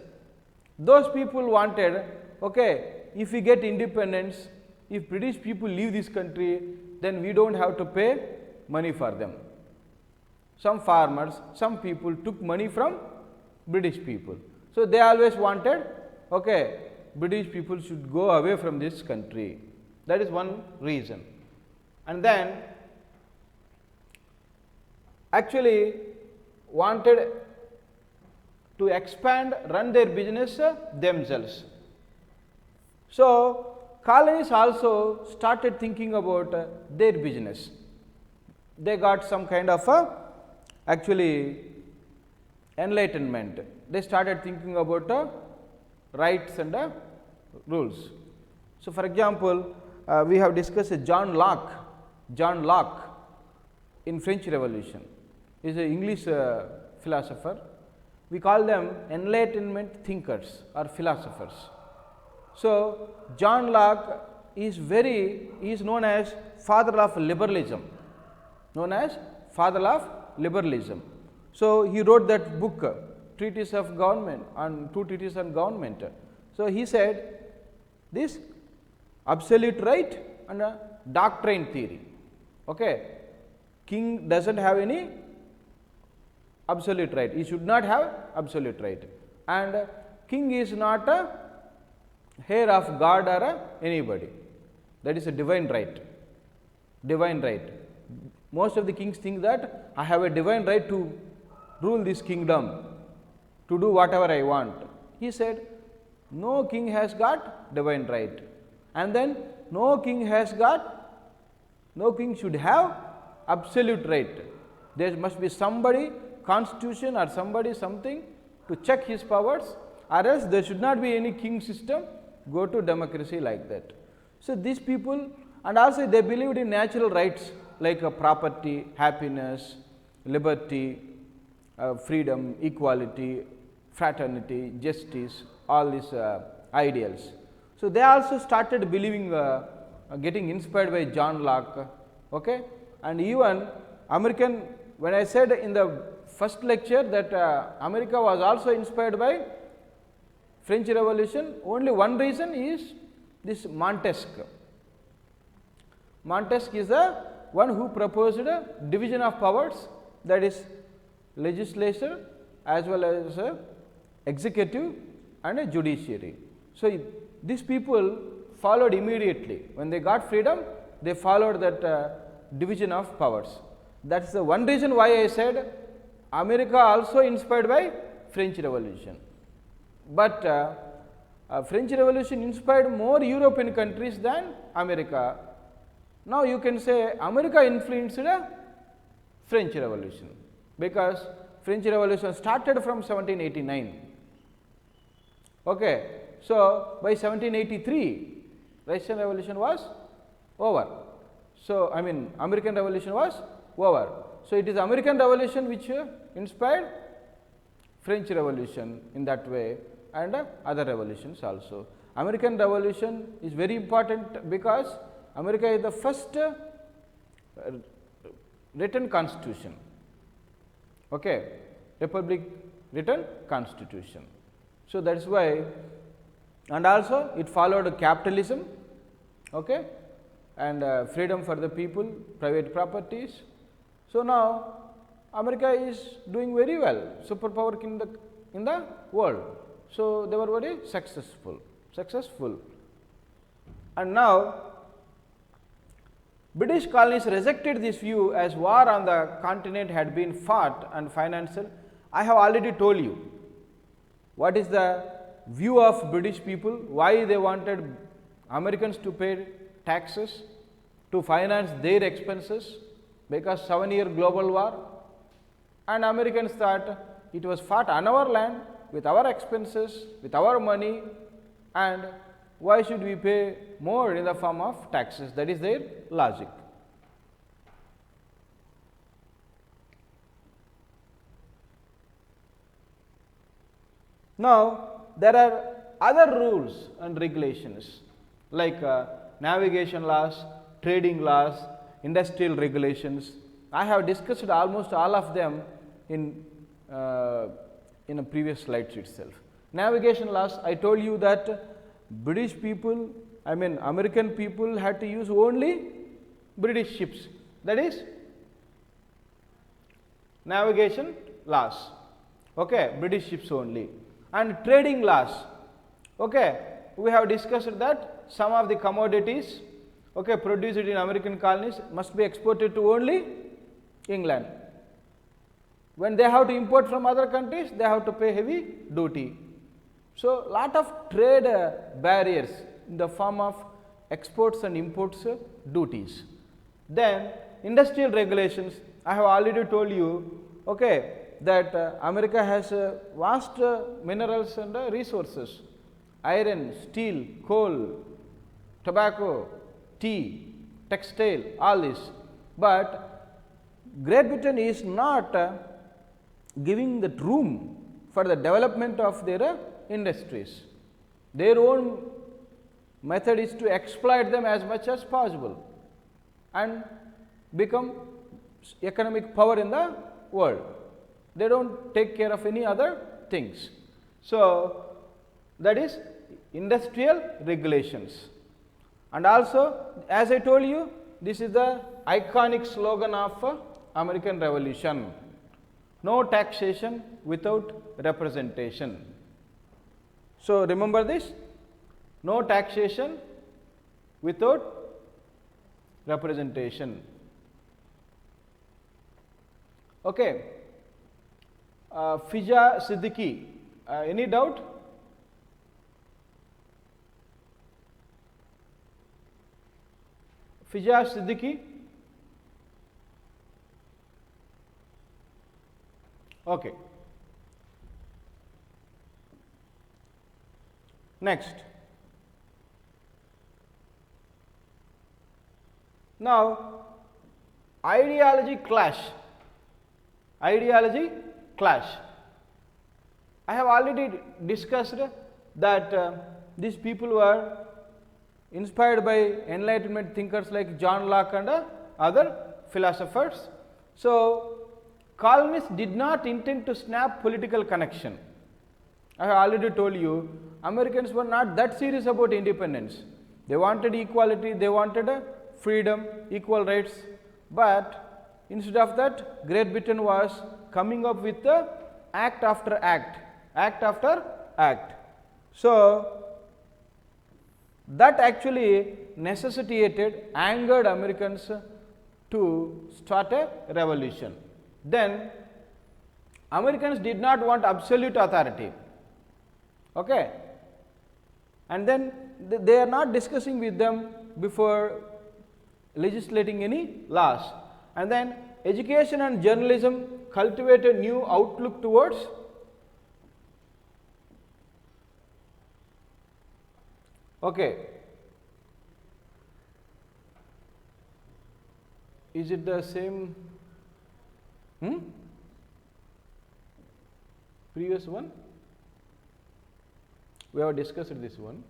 Those people wanted, okay, if we get independence, if British people leave this country, then we do not have to pay money for them. Some farmers, some people took money from British people. So, they always wanted, okay, British people should go away from this country. That is one reason. And then actually wanted to expand, run their business themselves. So, colonies also started thinking about their business. They got some kind of actually enlightenment. They started thinking about rights and rules. So, for example, we have discussed John Locke. John Locke in French Revolution is an English philosopher. We call them enlightenment thinkers or philosophers. So, John Locke is known as father of liberalism, So, he wrote that book, Treatise of Government, on two treatises on government. So, he said this absolute right and a doctrine theory. Okay. King does not have any absolute right, he should not have absolute right, and king is not a heir of God or anybody, that is a divine right. Most of the kings think that I have a divine right to rule this kingdom, to do whatever I want. He said no king has got divine right, and then no king should have absolute right. There must be somebody, constitution or somebody, something to check his powers, or else there should not be any king system, go to democracy like that. So, these people, and also they believed in natural rights like property, happiness, liberty, freedom, equality, fraternity, justice, all these ideals. So, they also started believing, getting inspired by John Locke, okay? And even American, when I said in the first lecture that America was also inspired by French Revolution, only one reason is this Montesquieu. Montesquieu is the one who proposed a division of powers, that is legislature as well as executive and a judiciary. So, these people followed immediately, when they got freedom, they followed that division of powers. That is the one reason why I said America also inspired by French Revolution. But French Revolution inspired more European countries than America. Now, you can say America influenced French Revolution, because French Revolution started from 1789. Okay. So, by 1783, Russian Revolution was over. So, I mean American Revolution was over. So, it is American Revolution which inspired French Revolution in that way, and other revolutions also. American Revolution is very important because America is the first written constitution, okay, republic written constitution. So, that is why, and also it followed capitalism, okay, and freedom for the people, private properties. So, now America is doing very well, superpower in the world. So, they were very successful. And now British colonies rejected this view as war on the continent had been fought and financial. I have already told you what is the view of British people, why they wanted Americans to pay taxes to finance their expenses, because 7-year global war, and Americans thought it was fought on our land with our expenses, with our money, and why should we pay more in the form of taxes? That is their logic. Now, there are other rules and regulations like navigation laws, trading laws, industrial regulations. I have discussed almost all of them in a previous slides itself. Navigation laws, I told you that British people, I mean American people had to use only British ships, that is navigation laws, okay, British ships only. And trading laws, okay, we have discussed that some of the commodities, okay, produced in American colonies must be exported to only England. When they have to import from other countries, they have to pay heavy duty. So, lot of trade barriers in the form of exports and imports duties. Then industrial regulations, I have already told you, okay, that America has vast minerals and resources, iron, steel, coal, tobacco, tea, textile, all this. But Great Britain is not giving that room for the development of their industries. Their own method is to exploit them as much as possible and become economic power in the world. They do not take care of any other things. So, that is industrial regulations. And also, as I told you, this is the iconic slogan of American Revolution: no taxation without representation. So, remember this: no taxation without representation. Okay. Fija Siddiqui, any doubt? Fija Siddiqui? Okay. Next. Now, ideology clash. Ideology clash. I have already discussed that these people were inspired by Enlightenment thinkers like John Locke and other philosophers. So, colonists did not intend to snap political connection. I have already told you, Americans were not that serious about independence. They wanted equality, they wanted freedom, equal rights, but instead of that, Great Britain was coming up with act after act, act after act. So, that actually necessitated, angered Americans to start a revolution. Then Americans did not want absolute authority, okay, and then they are not discussing with them before legislating any laws. And then education and journalism cultivate a new outlook towards is it the same previous one? We have discussed this one.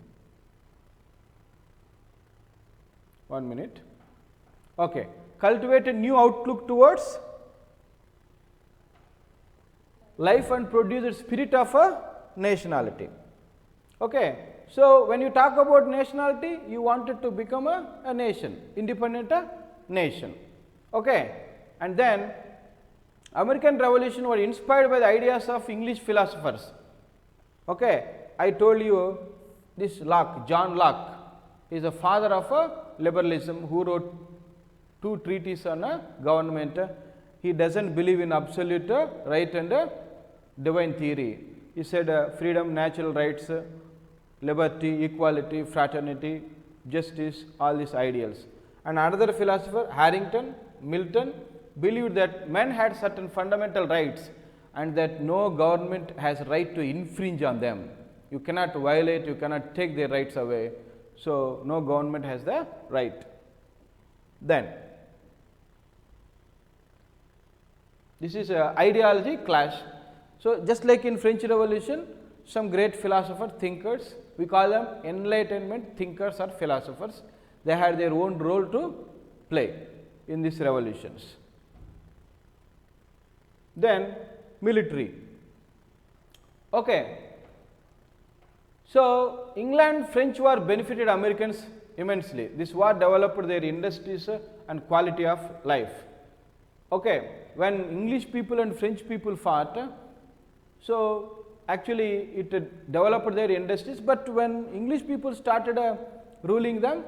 1 minute. Okay. Cultivate a new outlook towards life and produce the spirit of a nationality. Okay. So, when you talk about nationality, you wanted to become a nation, independent nation. Okay. And then American Revolution were inspired by the ideas of English philosophers. Okay. I told you this Locke, John Locke is the father of liberalism, who wrote 2 treatises on government. He does not believe in absolute right and divine theory. He said freedom, natural rights, liberty, equality, fraternity, justice, all these ideals. And another philosopher, Harrington, Milton, believed that men had certain fundamental rights and that no government has right to infringe on them. You cannot violate, you cannot take their rights away. So, no government has the right. Then, this is a ideology clash. So, just like in French Revolution, some great philosophers, thinkers, we call them Enlightenment thinkers or philosophers, they had their own role to play in these revolutions. Then, military. Okay. So, England French War benefited Americans immensely. This war developed their industries and quality of life. Okay. When English people and French people fought, so actually it developed their industries, but when English people started ruling them,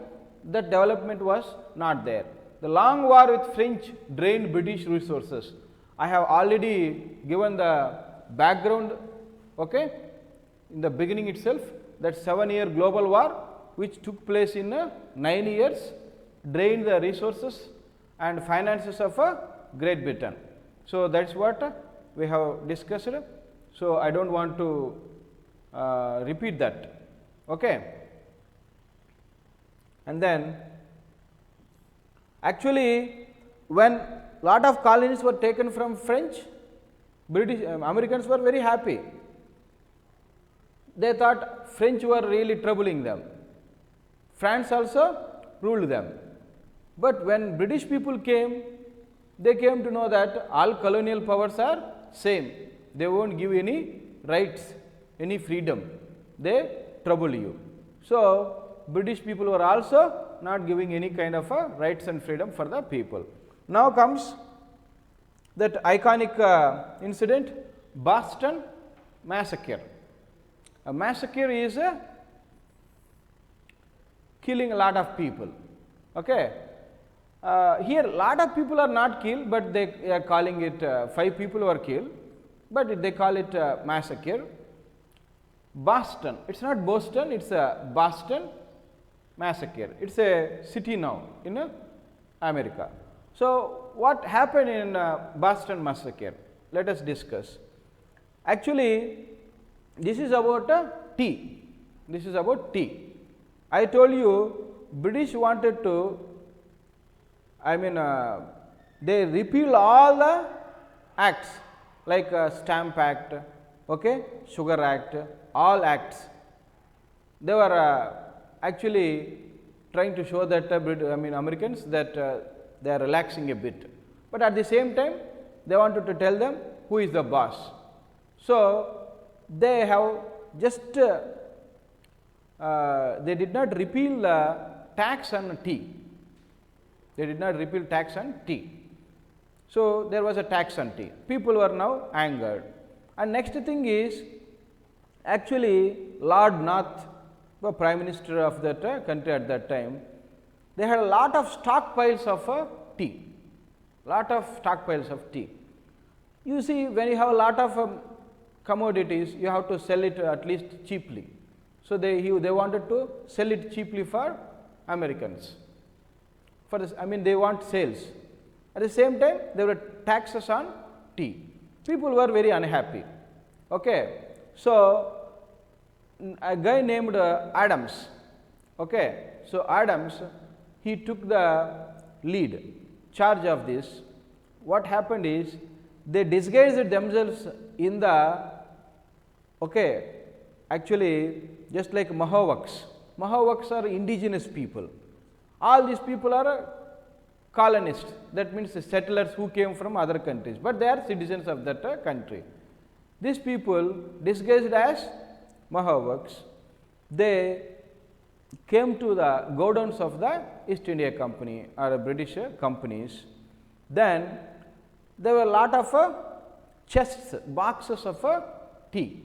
that development was not there. The long war with French drained British resources. I have already given the background, okay, in the beginning itself, that 7-year global war which took place in 9 years, drained the resources and finances of Great Britain. So, that is what we have discussed. So, I do not want to repeat that. Okay. And then actually, when lot of colonies were taken from French, British Americans were very happy. They thought French were really troubling them. France also ruled them. But when British people came, they came to know that all colonial powers are same. They won't give any rights, any freedom. They trouble you. So, British people were also not giving any kind of rights and freedom for the people. Now comes that iconic incident, Boston massacre. A massacre is killing a lot of people. Okay. Here lot of people are not killed, but they are calling it 5 people were killed, but they call it massacre. Boston, it is not Boston, it is a Boston massacre. It is a city now in America. So, what happened in Boston massacre? Let us discuss. Actually, this is about tea. This is about tea. I told you British wanted to, they repeal all the acts like Stamp Act, okay, Sugar Act, all acts. They were actually trying to show that Americans that they are relaxing a bit, but at the same time they wanted to tell them who is the boss. So, they have just they did not repeal tax on tea. They did not repeal tax on tea. So, there was a tax on tea. People were now angered. And next thing is actually Lord North, the Prime Minister of that country at that time, they had a lot of stockpiles of tea, lot of stockpiles of tea. You see, when you have a lot of commodities, you have to sell it at least cheaply. So, they wanted to sell it cheaply for Americans. For this, they want sales. At the same time, there were taxes on tea. People were very unhappy. Okay. So, a guy named Adams. Okay. So, Adams, he took the lead, charge of this. What happened is, they disguised themselves in the, okay, actually just like Mohawks. Mohawks are indigenous people. All these people are colonists, that means settlers who came from other countries, but they are citizens of that country. These people disguised as Mohawks, they came to the godowns of the East India Company or British companies. Then there were a lot of chests, boxes of tea.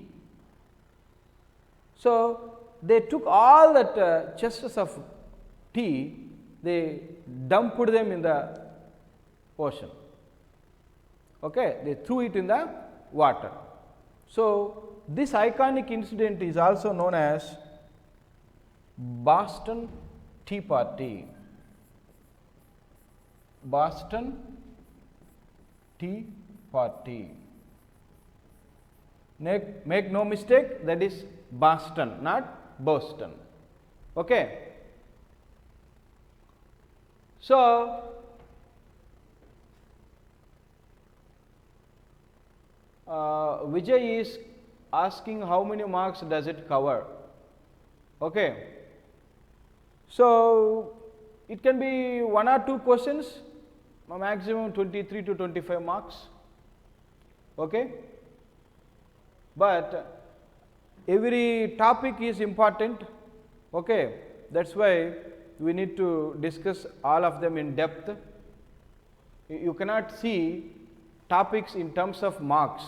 So, they took all that chests of tea, they dumped them in the ocean. Okay, they threw it in the water. So, this iconic incident is also known as Boston Tea Party. Boston Tea Party. Make no mistake, that is Boston, not Boston. Okay. So, Vijay is asking how many marks does it cover. Okay. So, it can be 1 or 2 questions, maximum 23 to 25 marks. Okay. But every topic is important. Okay. That is why we need to discuss all of them in depth. You cannot see topics in terms of marks.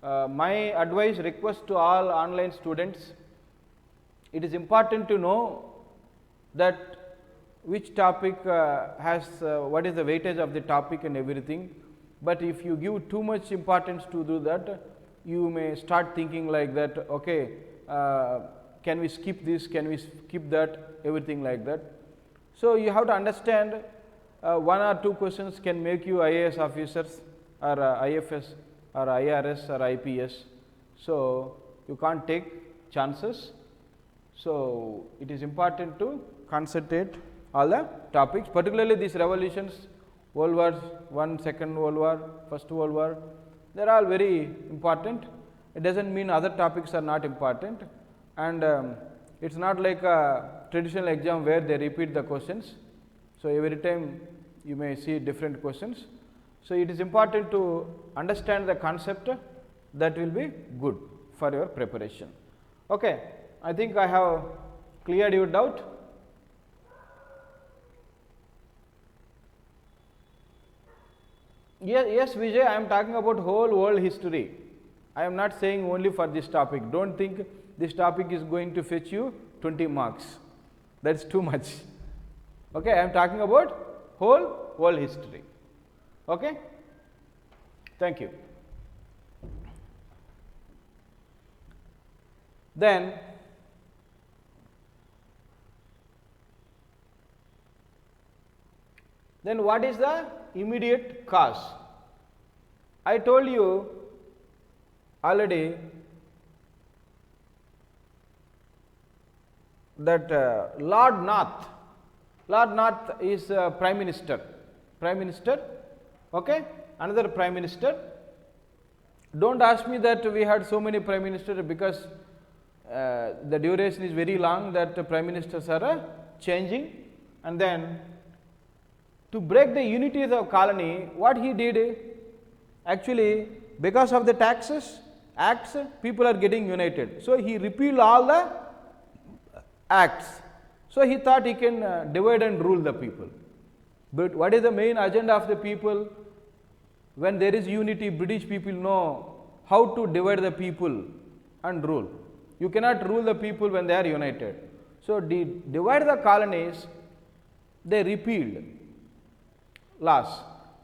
My advice, request to all online students, it is important to know that which topic has what is the weightage of the topic and everything, but if you give too much importance to do that, you may start thinking like that, okay, can we skip this, can we skip that, everything like that. So, you have to understand one or two questions can make you IAS officers or IFS or IRS or IPS. So, you can't take chances. So, it is important to concentrate all the topics, particularly these revolutions, World War I, Second World War, First World War, they are all very important. It does not mean other topics are not important, and it is not like a traditional exam where they repeat the questions. So, every time you may see different questions. So, it is important to understand the concept, that will be good for your preparation. Okay. I think I have cleared your doubt. Yes, Vijay, I am talking about whole world history. I am not saying only for this topic. Do not think this topic is going to fetch you 20 marks. That is too much. Okay, I am talking about whole world history. Okay? Thank you. Then, what is the immediate cause? I told you already that Lord North is Prime Minister, okay? Another Prime Minister. Do not ask me that we had so many Prime Ministers, because the duration is very long, that Prime Ministers are changing, and then to break the unity of the colony, what he did, actually because of the taxes, acts, people are getting united. So, he repealed all the acts. So, he thought he can divide and rule the people. But what is the main agenda of the people? When there is unity, British people know how to divide the people and rule. You cannot rule the people when they are united. So, divide the colonies, they repealed laws.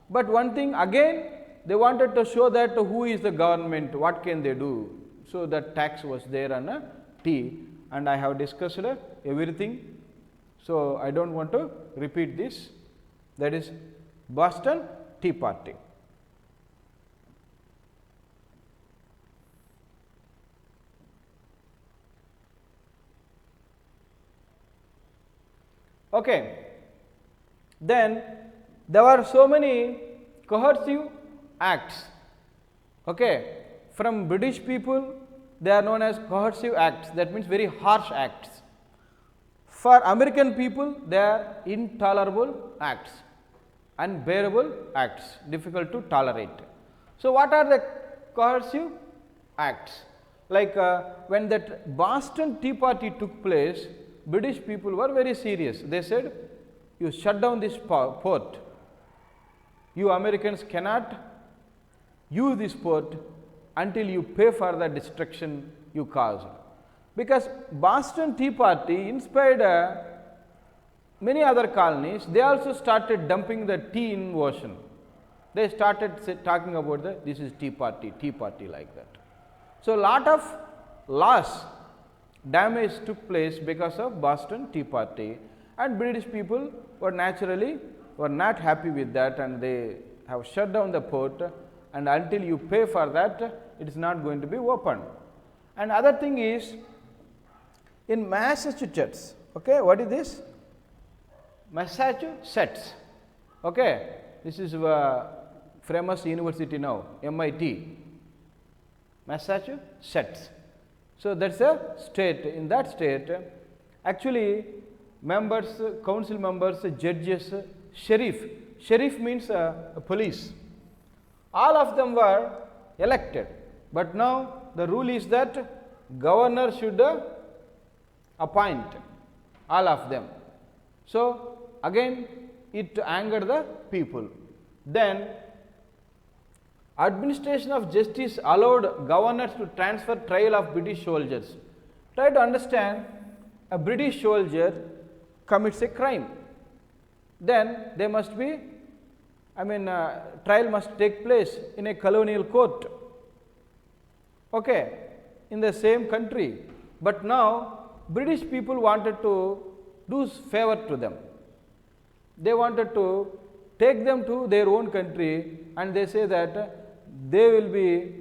But one thing again, they wanted to show that who is the government, what can they do. So, that tax was there on a tea, and I have discussed everything. So, I do not want to repeat this. That is Boston Tea Party. Okay. Then there were so many coercive acts, okay. From British people, they are known as coercive acts, that means very harsh acts. For American people, they are intolerable acts, unbearable acts, difficult to tolerate. So, what are the coercive acts? Like when that Boston Tea Party took place, British people were very serious. They said, you shut down this port, you Americans cannot use this port until you pay for the destruction you caused. Because Boston Tea Party inspired many other colonies, they also started dumping the tea in ocean. They started talking about this is tea party like that. So, lot of loss, damage took place because of Boston Tea Party, and British people were naturally not happy with that, and they have shut down the port, and until you pay for that, it is not going to be opened. And other thing is, in Massachusetts, okay, what is this? Massachusetts, okay, this is famous university now, MIT, Massachusetts. So, that is a state. In that state, actually members, council members, judges, sheriff means police, all of them were elected, but now the rule is that governor should appoint all of them. So, again it angered the people. Then administration of justice allowed governors to transfer trial of British soldiers. Try to understand, a British soldier commits a crime, then they must be, trial must take place in a colonial court, okay, in the same country. But now British people wanted to do favor to them. They wanted to take them to their own country, and they say that they will be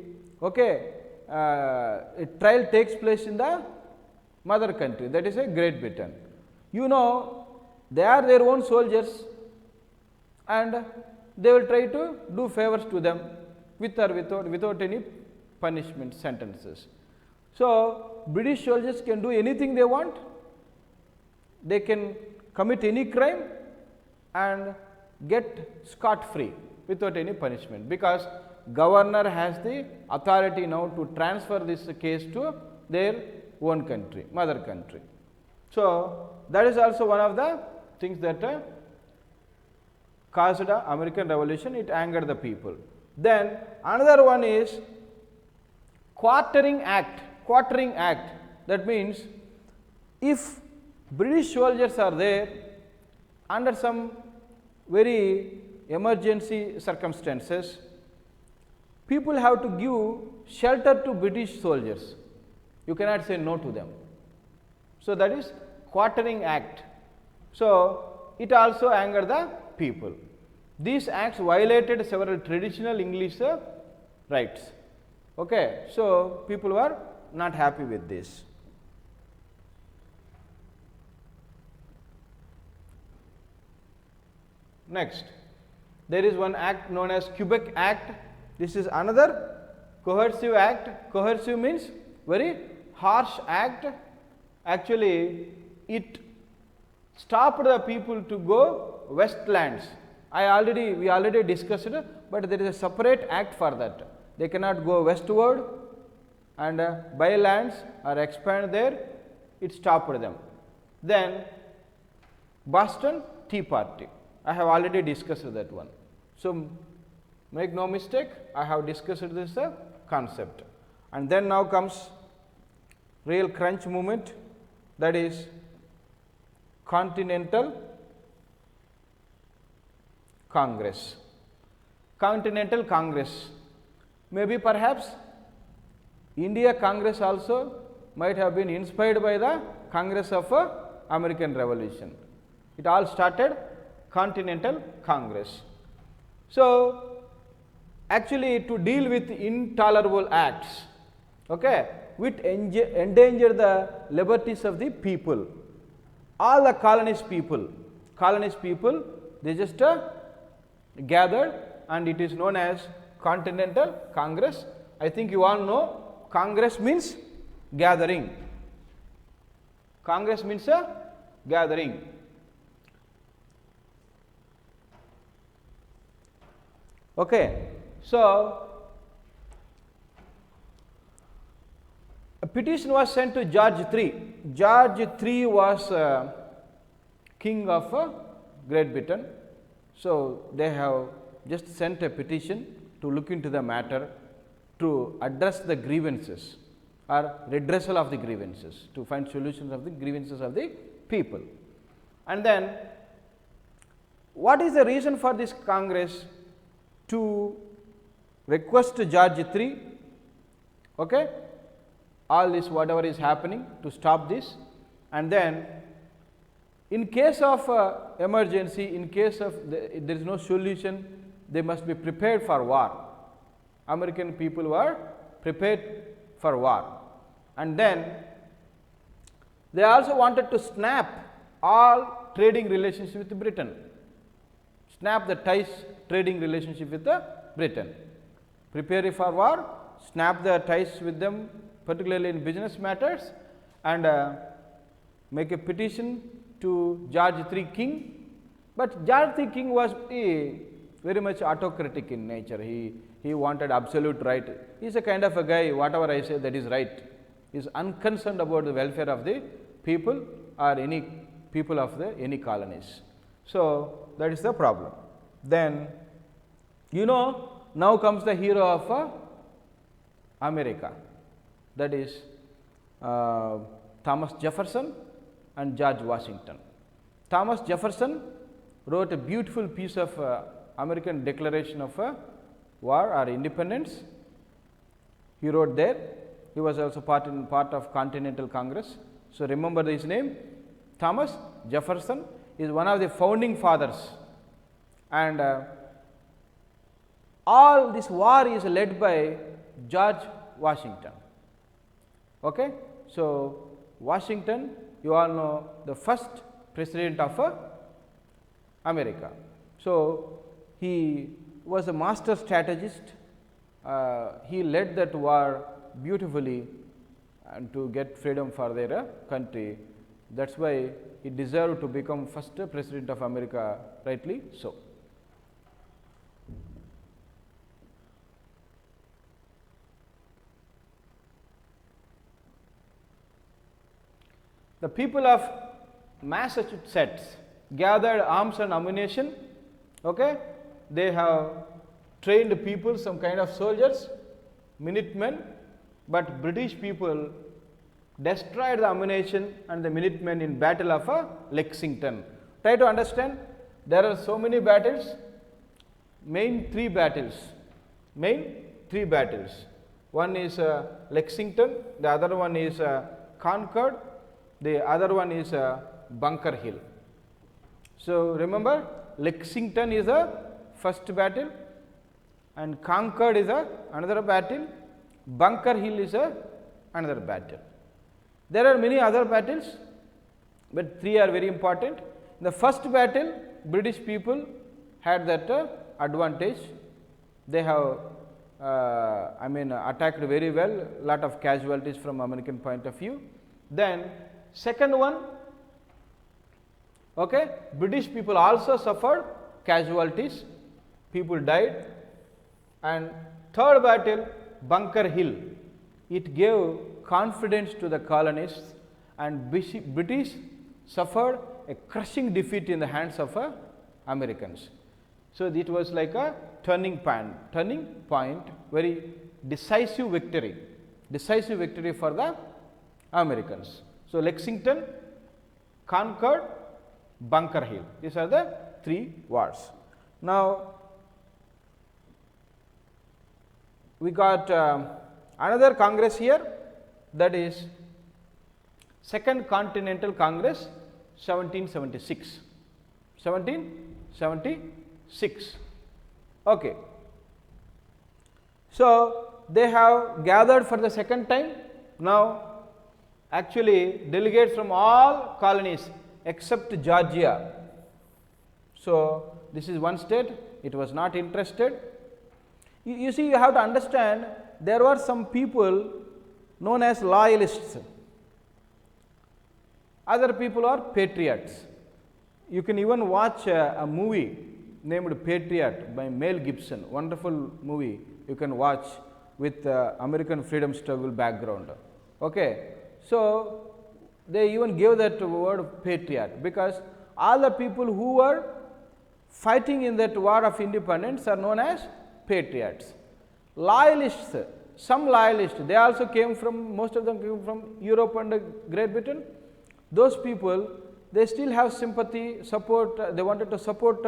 okay. A trial takes place in the mother country, that is a Great Britain. You know, they are their own soldiers, and they will try to do favors to them with or without any punishment sentences. So, British soldiers can do anything they want, they can commit any crime and get scot free without any punishment, because governor has the authority now to transfer this case to their own country, mother country. So, that is also one of the things that caused the American Revolution. It angered the people. Then another one is Quartering Act. Quartering Act, that means if British soldiers are there under some very emergency circumstances, people have to give shelter to British soldiers. You cannot say no to them. So, that is Quartering Act. So, it also angered the people. These acts violated several traditional English rights. Okay. So, people were not happy with this. Next, there is one act known as Quebec Act. This is another coercive act. Coercive means very harsh act. Actually, it stopped the people to go westlands. We already discussed it, but there is a separate act for that. They cannot go westward and buy lands or expand there. It stopped them. Then Boston Tea Party. I have already discussed that one. So, make no mistake, I have discussed this concept. And then now comes real crunch movement, that is Continental Congress. Continental Congress. Maybe perhaps India Congress also might have been inspired by the Congress of American Revolution. It all started Continental Congress. So, actually to deal with intolerable acts, okay, which endanger the liberties of the people. All the colonist people, they just gathered, and it is known as Continental Congress. I think you all know Congress means gathering. Congress means a gathering. Okay. So, a petition was sent to George III. George III was king of Great Britain. So, they have just sent a petition to look into the matter, to address the grievances or redressal of the grievances, to find solutions of the grievances of the people. And then, what is the reason for this Congress to request George III, okay, all this whatever is happening, to stop this, and then in case of emergency, in case of there is no solution, they must be prepared for war. American people were prepared for war, and then they also wanted to snap all trading relationship with Britain, snap the ties trading relationship with Britain, prepare for war, snap the ties with them, particularly in business matters, and make a petition to George III king. But George III king was very much autocratic in nature. He wanted absolute right. He is a kind of a guy, whatever I say that is right. He is unconcerned about the welfare of the people or any people of the any colonies. So, that is the problem. Then, you know, now comes the hero of America, that is Thomas Jefferson and George Washington. Thomas Jefferson wrote a beautiful piece of American Declaration of War or Independence. He wrote there. He was also part of Continental Congress. So, remember his name, Thomas Jefferson is one of the founding fathers, and all this war is led by George Washington. Okay? So, Washington, you all know, the first president of America. So, he was a master strategist. He led that war beautifully and to get freedom for their country. That is why he deserved to become first president of America, rightly so. The people of Massachusetts gathered arms and ammunition. Okay? They have trained people, some kind of soldiers, Minutemen, but British people destroyed the ammunition and the Minutemen in Battle of Lexington. Try to understand, there are so many battles, main three battles. One is Lexington, the other one is Concord, the other one is Bunker Hill. So, remember, Lexington is a first battle and Concord is another battle, Bunker Hill is another battle. There are many other battles, but three are very important. In the first battle, British people had that advantage. They have attacked very well, lot of casualties from American point of view. Then second one, okay, British people also suffered casualties, people died. And third battle, Bunker Hill, it gave confidence to the colonists, and British suffered a crushing defeat in the hands of Americans. So, it was like a turning point, very decisive victory for the Americans. So, Lexington, Concord, Bunker Hill, these are the three wars. Now, we got another Congress here, that is Second Continental Congress 1776. Okay. So, they have gathered for the second time. Now, actually delegates from all colonies except Georgia. So, this is one state, it was not interested. You see, you have to understand, there were some people known as loyalists, other people are patriots. You can even watch a movie named Patriot by Mel Gibson, wonderful movie you can watch with American freedom struggle background. Okay. So, they even gave that word patriot, because all the people who were fighting in that war of independence are known as patriots. Loyalists, some loyalists, they also came from, most of them came from Europe and Great Britain. Those people, they still have sympathy, support, they wanted to support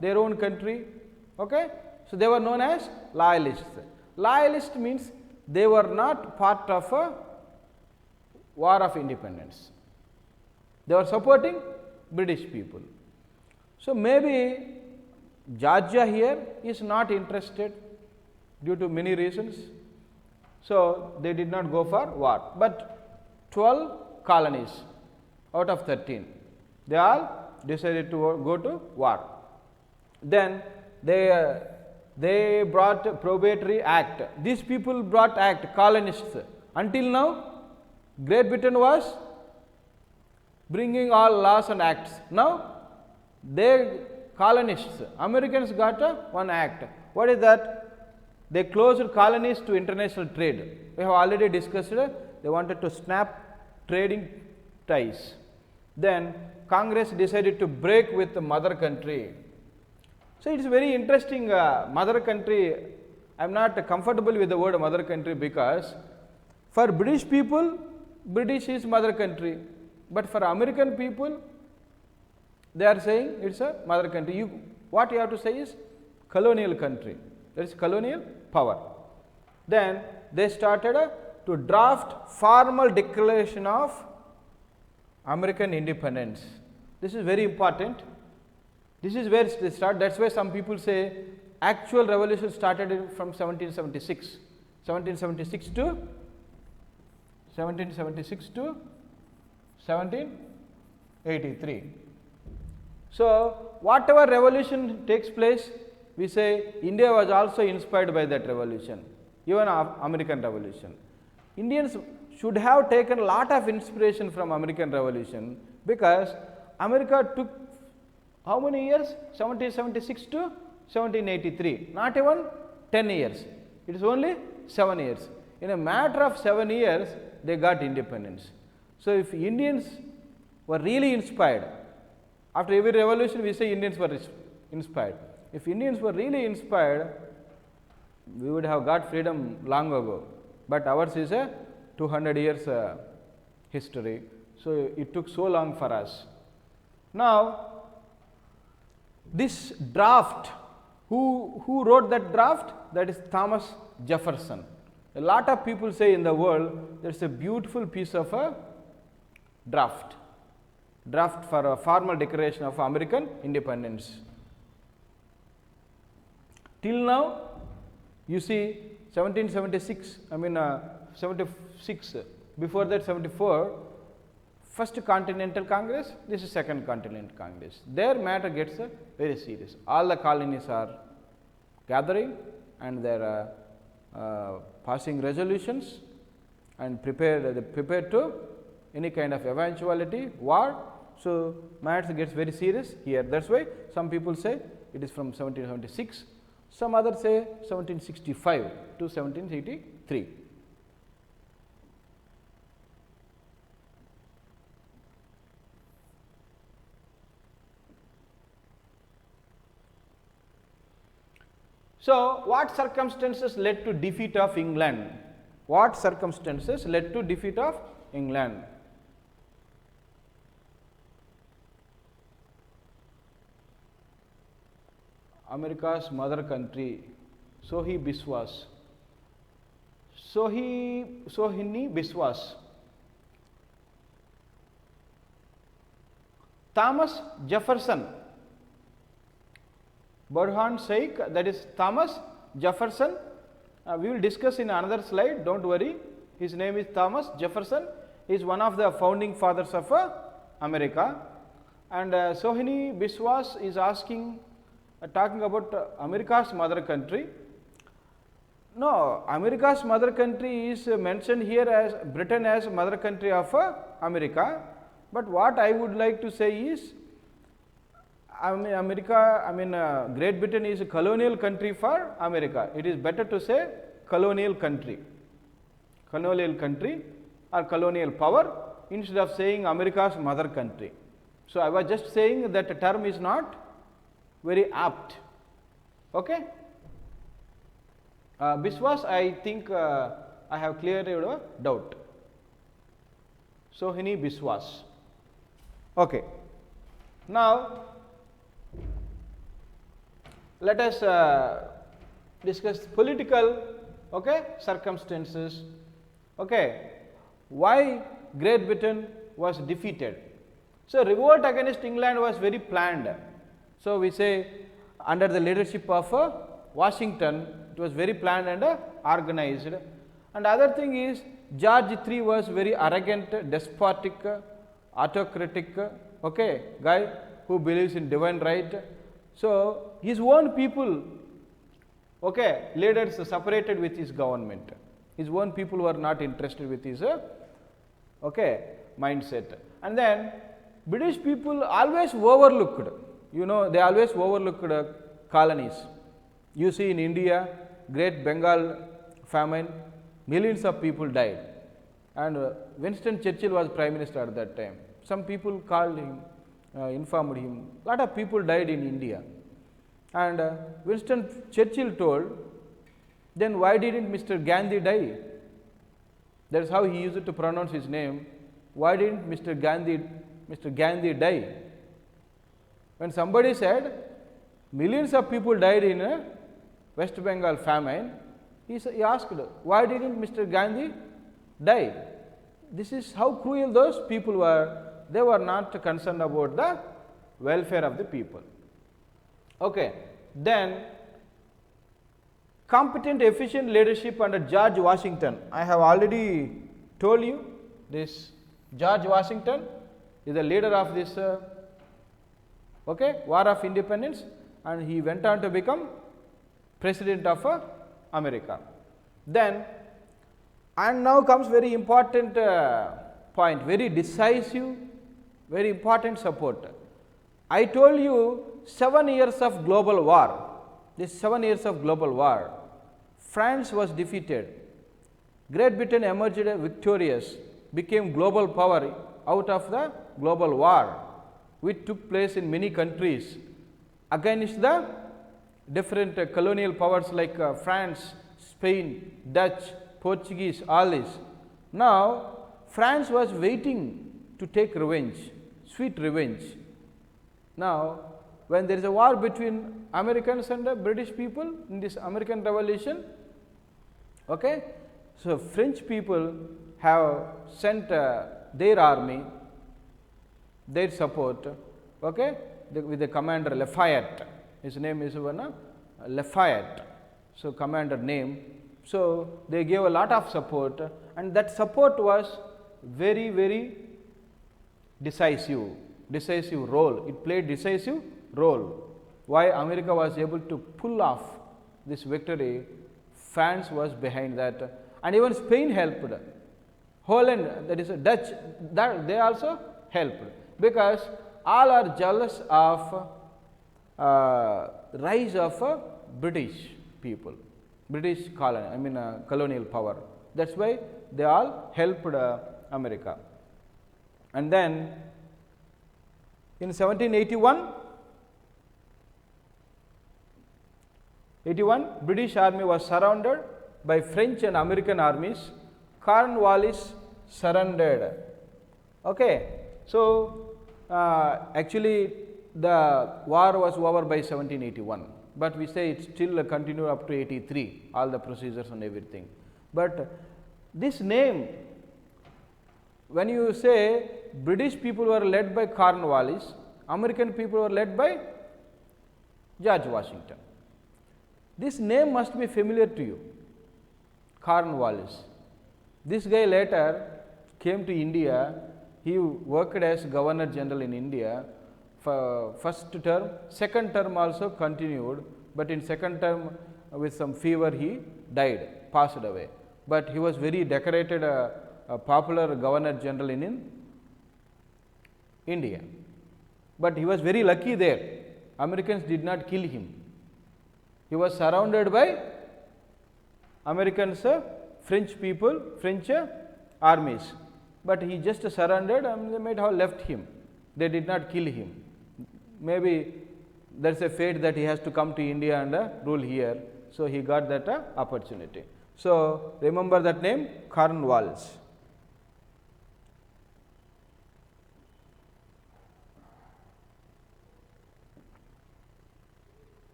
their own country. Okay? So, they were known as loyalists. Loyalist means they were not part of a war of independence. They were supporting British people. So, maybe Georgia here is not interested due to many reasons. So, they did not go for war, but 12 colonies out of 13, they all decided to go to war. Then they brought a probatory act. These people brought act, colonists. Until now, Great Britain was bringing all laws and acts. Now, they colonists, Americans got one act. What is that? They closed colonies to international trade. We have already discussed it. They wanted to snap trading ties. Then Congress decided to break with the mother country. So, it is very interesting, mother country. I am not comfortable with the word mother country, because for British people, British is mother country, but for American people, they are saying it is a mother country. What you have to say is colonial country, that is colonial power. Then they started to draft formal declaration of American independence. This is very important. This is where they start. That's why some people say actual revolution started from 1776. 1776 to 1783. So, whatever revolution takes place, we say India was also inspired by that revolution, even American revolution. Indians should have taken a lot of inspiration from American revolution, because America took how many years? 1776 to 1783, not even 10 years, it is only 7 years. In a matter of 7 years, they got independence. So, if Indians were really inspired, after every revolution we say Indians were inspired. If Indians were really inspired, we would have got freedom long ago, but ours is a 200 years history. So, it took so long for us. Now, this draft, who wrote that draft? That is Thomas Jefferson. A lot of people say in the world there is a beautiful piece of a draft for a formal declaration of American independence. Till now, you see 1776, 76, before that 74, first Continental Congress, this is second Continental Congress. Their matter gets very serious. All the colonies are gathering and they are passing resolutions and prepared to any kind of eventuality, war. So, matter gets very serious here. That is why some people say it is from 1776, some others say 1765 to 1783. So, what circumstances led to defeat of England? What circumstances led to defeat of England? America's mother country, Sohi Biswas. Sohini Biswas. Thomas Jefferson. Burhan Sheikh, that is Thomas Jefferson. We will discuss in another slide, do not worry. His name is Thomas Jefferson. He is one of the founding fathers of America. And Sohini Biswas is asking, talking about America's mother country. No, America's mother country is mentioned here as Britain as mother country of America. But what I would like to say is, Great Britain is a colonial country for America. It is better to say colonial country or colonial power instead of saying America's mother country. So, I was just saying that the term is not very apt. Okay. Biswas, I think I have cleared your doubt. Sohini Biswas. Okay. Now, let us discuss political circumstances. Why Great Britain was defeated? So, revolt against England was very planned. So, we say under the leadership of Washington, it was very planned and organized. And other thing is, George III was very arrogant, despotic, autocratic guy who believes in divine right. So, his own people, leaders separated with his government. His own people were not interested with his mindset. And then British people always overlooked, they always overlooked colonies. You see in India, Great Bengal famine, millions of people died. And Winston Churchill was Prime Minister at that time. Some people called him, informed him, lot of people died in India. And Winston Churchill told, then why didn't Mr. Gandhi die? That is how he used to pronounce his name. Why didn't Mr. Gandhi die? When somebody said millions of people died in a West Bengal famine, he asked, why didn't Mr. Gandhi die? This is how cruel those people were. they were not concerned about the welfare of the people. Okay. Then competent, efficient leadership under George Washington. I have already told you this George Washington is the leader of this War of Independence, and he went on to become President of America. Then, and now comes very important point, very decisive, very important support. I told you 7 years of global war. This 7 years of global war, France was defeated, Great Britain emerged victorious, became global power out of the global war, which took place in many countries against the different colonial powers like France, Spain, Dutch, Portuguese, all this. Now, France was waiting to take revenge, sweet revenge. Now, when there is a war between Americans and the British people in this American Revolution, okay, so French people have sent their army, their support, okay, with the commander Lafayette. His name is Lafayette, so commander name. So, they gave a lot of support, and that support was very decisive role. It played decisive role. Why America was able to pull off this victory? France was behind that, and even Spain helped. Holland, that is Dutch, that they also helped, because all are jealous of rise of British people, British colony, colonial power. That's why they all helped America. And then in 1781, British army was surrounded by French and American armies. Cornwallis surrendered. Okay. So, actually the war was over by 1781, but we say it still continued up to 83, all the procedures and everything. But this name, when you say British people were led by Cornwallis, American people were led by George Washington. This name must be familiar to you, Cornwallis. This guy later came to India. He worked as Governor General in India for first term, second term also continued, but in second term with some fever he died, passed away. But he was very decorated, a popular Governor General in India. But he was very lucky there. Americans did not kill him. He was surrounded by Americans, French people, French armies, but he just surrendered and they might have left him. They did not kill him. Maybe there is a fate that he has to come to India and rule here. So, he got that opportunity. So, remember that name, Cornwallis.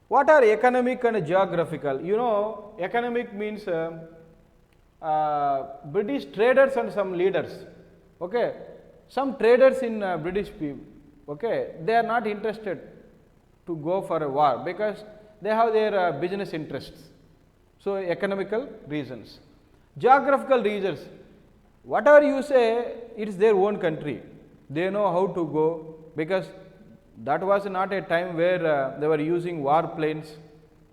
What are economic and geographical? You know, economic means British traders and some leaders. Okay, some traders in British people. Okay, they are not interested to go for a war because they have their business interests. So, economical reasons. Geographical reasons, whatever you say, it is their own country. They know how to go, because that was not a time where they were using war planes,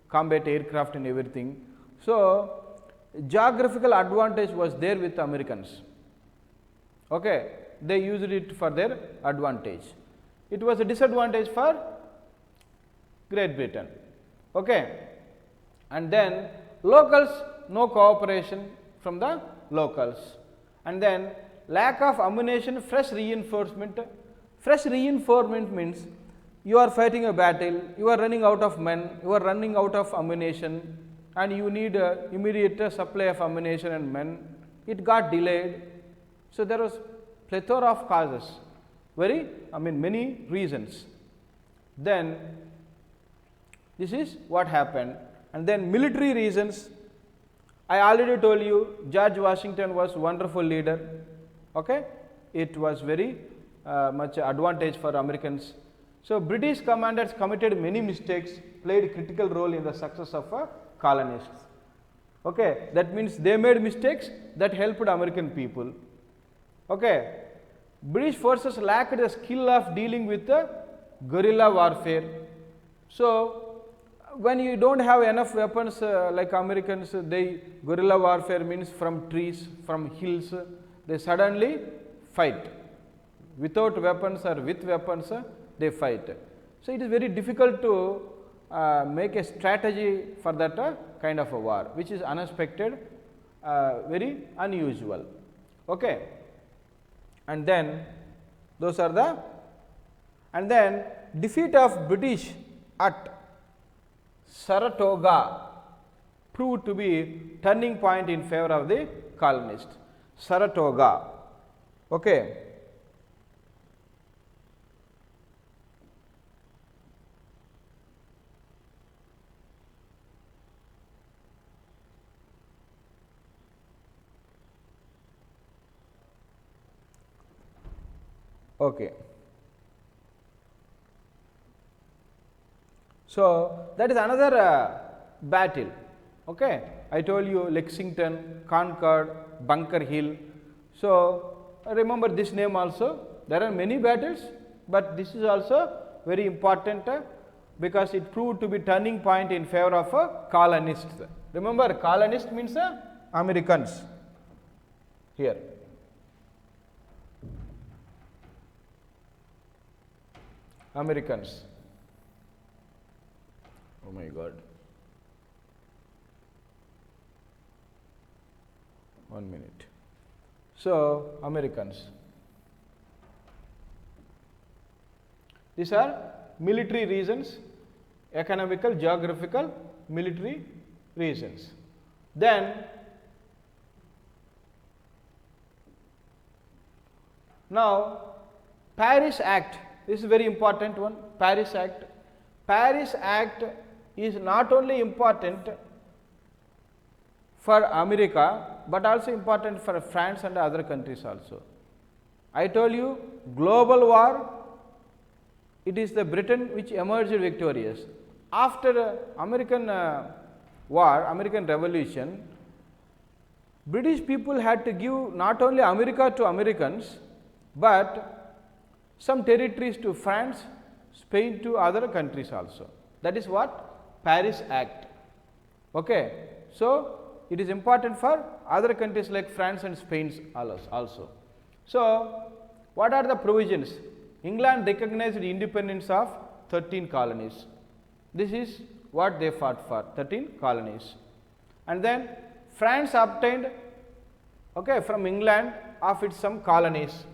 combat aircraft and everything. So, geographical advantage was there with Americans. Okay, they used it for their advantage. It was a disadvantage for Great Britain. Okay. And then locals, no cooperation from the locals. And then lack of ammunition, fresh reinforcement. Fresh reinforcement means you are fighting a battle, you are running out of men, you are running out of ammunition, and you need immediate supply of ammunition and men. It got delayed. So, there was plethora of causes, many reasons. Then this is what happened. And then military reasons, I already told you George Washington was wonderful leader. Okay, it was very much advantage for Americans. So, British commanders committed many mistakes, played critical role in the success of colonists. Okay, that means they made mistakes that helped American people. Okay, British forces lacked the skill of dealing with the guerrilla warfare. So, when you don't have enough weapons like Americans, they guerrilla warfare means from trees, from hills, they suddenly fight. Without weapons or with weapons, they fight. So, it is very difficult to make a strategy for that kind of a war, which is unexpected, very unusual. Okay. And then those are the, and then defeat of British at Saratoga proved to be turning point in favor of the colonists. Saratoga. Okay. Okay. So, that is another battle. Okay. I told you Lexington, Concord, Bunker Hill. So, remember this name also. There are many battles, but this is also very important because it proved to be turning point in favor of colonists. Remember, colonist means Americans here. Americans. Oh my God. 1 minute. So, Americans. These are military reasons, economical, geographical, military reasons. Then, now Paris Act. This is a very important one, Paris Act. Paris Act is not only important for America, but also important for France and other countries also. I told you global war, it is the Britain which emerged victorious. After American war, American Revolution, British people had to give not only America to Americans, but some territories to France, Spain to other countries also. That is what Paris Act. Okay. So, it is important for other countries like France and Spain also. So, what are the provisions? England recognized the independence of 13 colonies. This is what they fought for, 13 colonies. And then France obtained from England of its some colonies.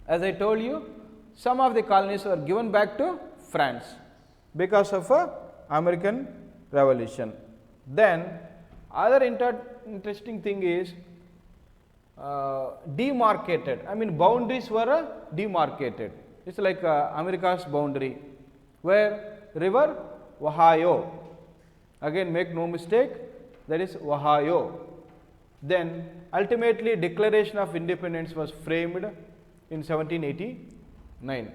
As I told you, some of the colonies were given back to France because of American Revolution. Then other interesting thing is demarcated. I mean boundaries were demarcated. It is like America's boundary where river Ohio, again make no mistake, that is Ohio. Then ultimately Declaration of Independence was framed in 1789.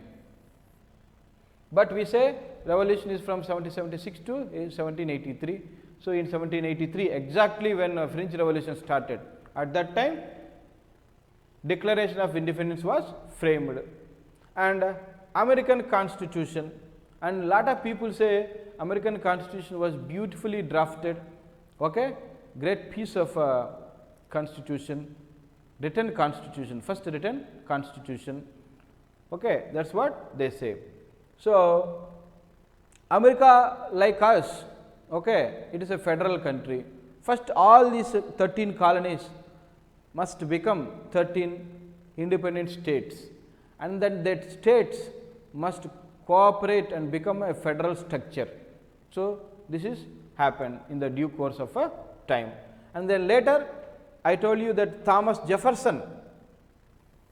But we say revolution is from 1776 to 1783. So, in 1783 exactly when French Revolution started, at that time Declaration of Independence was framed and American Constitution, and lot of people say American Constitution was beautifully drafted, okay, great piece of constitution, written constitution, first written constitution, okay, that is what they say. So, America like us, okay, it is a federal country. First all these 13 colonies must become 13 independent states, and then that states must cooperate and become a federal structure. So, this is happened in the due course of a time. And then later I told you that Thomas Jefferson,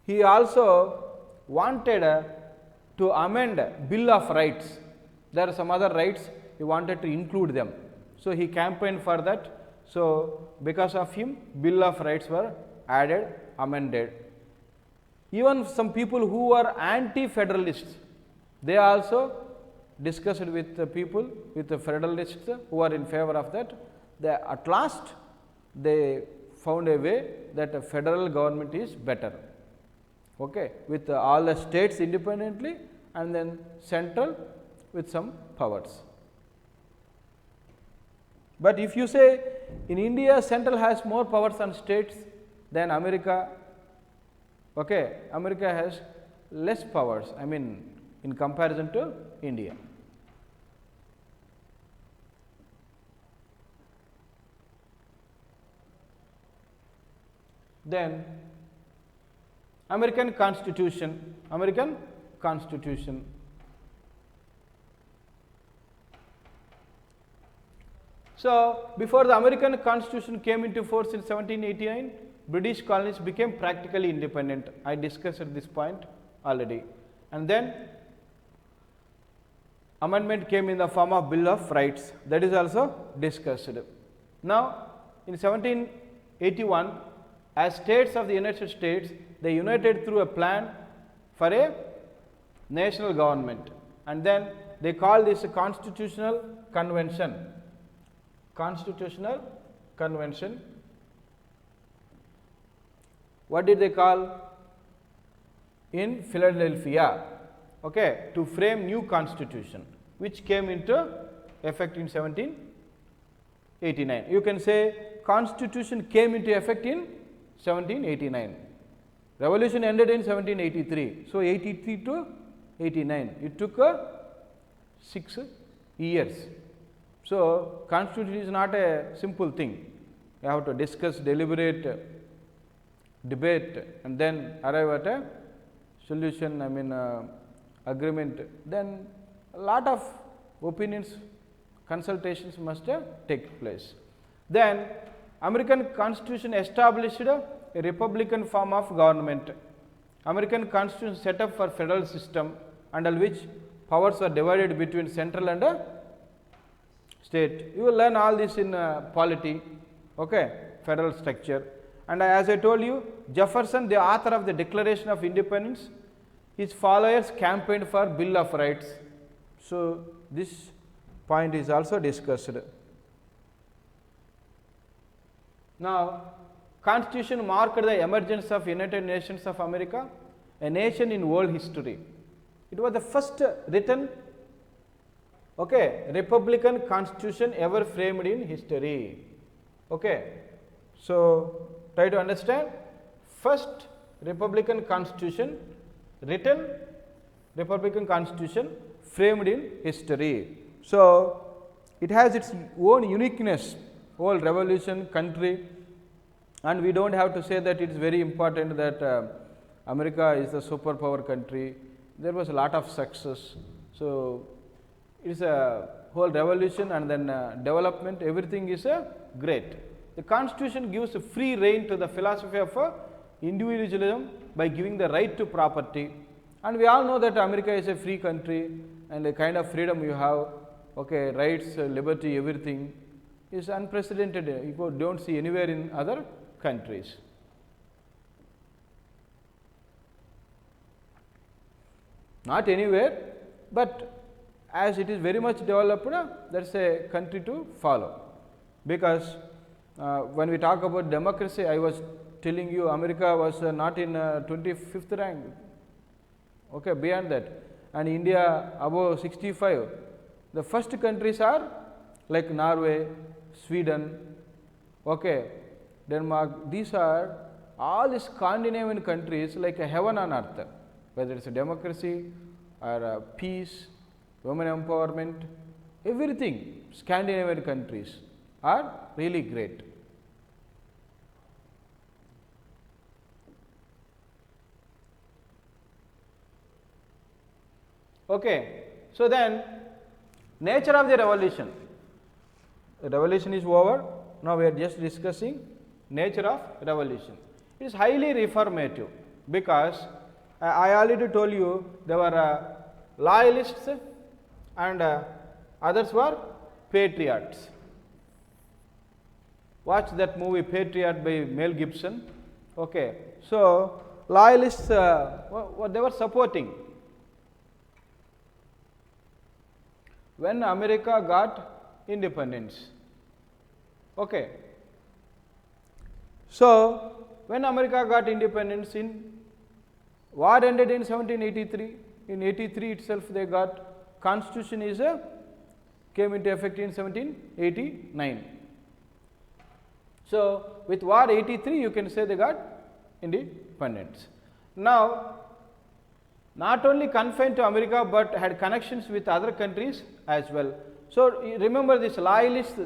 he also wanted to amend Bill of Rights. There are some other rights, he wanted to include them. So, he campaigned for that. So, because of him Bill of Rights were added, amended. Even some people who are anti-federalists, they also discussed with the people, with the federalists who are in favor of that. At last, they found a way that a federal government is better, okay, with all the states independently and then central with some powers. But if you say in India central has more powers than states than America, okay, America has less powers, I mean in comparison to India. Then American Constitution, So, before the American Constitution came into force in 1789, British colonies became practically independent. I discussed this point already. And then amendment came in the form of Bill of Rights, that is also discussed. Now, in 1781, as states of the United States, they united through a plan for a national government, and then they called this a constitutional convention. Constitutional convention. What did they call? In Philadelphia, okay, to frame new constitution, which came into effect in 1789. You can say constitution came into effect in 1789. Revolution ended in 1783. So, 83 to 89, it took 6 years. So, constitution is not a simple thing. You have to discuss, deliberate, debate, and then arrive at a solution, I mean agreement. Then a lot of opinions, consultations must take place. Then American Constitution established a republican form of government. American Constitution set up for federal system under which powers were divided between central and state. You will learn all this in polity, okay, federal structure. And as I told you, Jefferson, the author of the Declaration of Independence, his followers campaigned for Bill of Rights. So, this point is also discussed. Now, Constitution marked the emergence of United Nations of America, a nation in world history. It was the first written, okay, republican constitution ever framed in history. Okay. So, try to understand, first republican constitution, written republican constitution framed in history. So, it has its own uniqueness, whole revolution, country, and we do not have to say that it is very important that America is the superpower country. There was a lot of success. So, it is a whole revolution and then development, everything is great. The constitution gives a free rein to the philosophy of individualism by giving the right to property, and we all know that America is a free country and the kind of freedom you have, okay, rights, liberty, everything is unprecedented. You do not see anywhere in other countries. Not anywhere, but as it is very much developed, that is a country to follow. Because when we talk about democracy, I was telling you America was not in 25th rank, okay, beyond that, and India above 65. The first countries are like Norway, Sweden, okay, Denmark. These are all the Scandinavian countries like a heaven on earth, whether it is a democracy or peace, women empowerment, everything. Scandinavian countries are really great. Okay. So, then nature of the revolution. The revolution is over. Now, we are just discussing nature of revolution. It is highly reformative because I already told you there were loyalists and others were patriots. Watch that movie Patriot by Mel Gibson. Okay. So, loyalists, what they were supporting. When America got independence. Okay. So, when America got independence, war ended in 1783. In 83 itself they got constitution came into effect in 1789. So, with war 83 you can say they got independence. Now, not only confined to America, but had connections with other countries as well. So, remember this loyalists,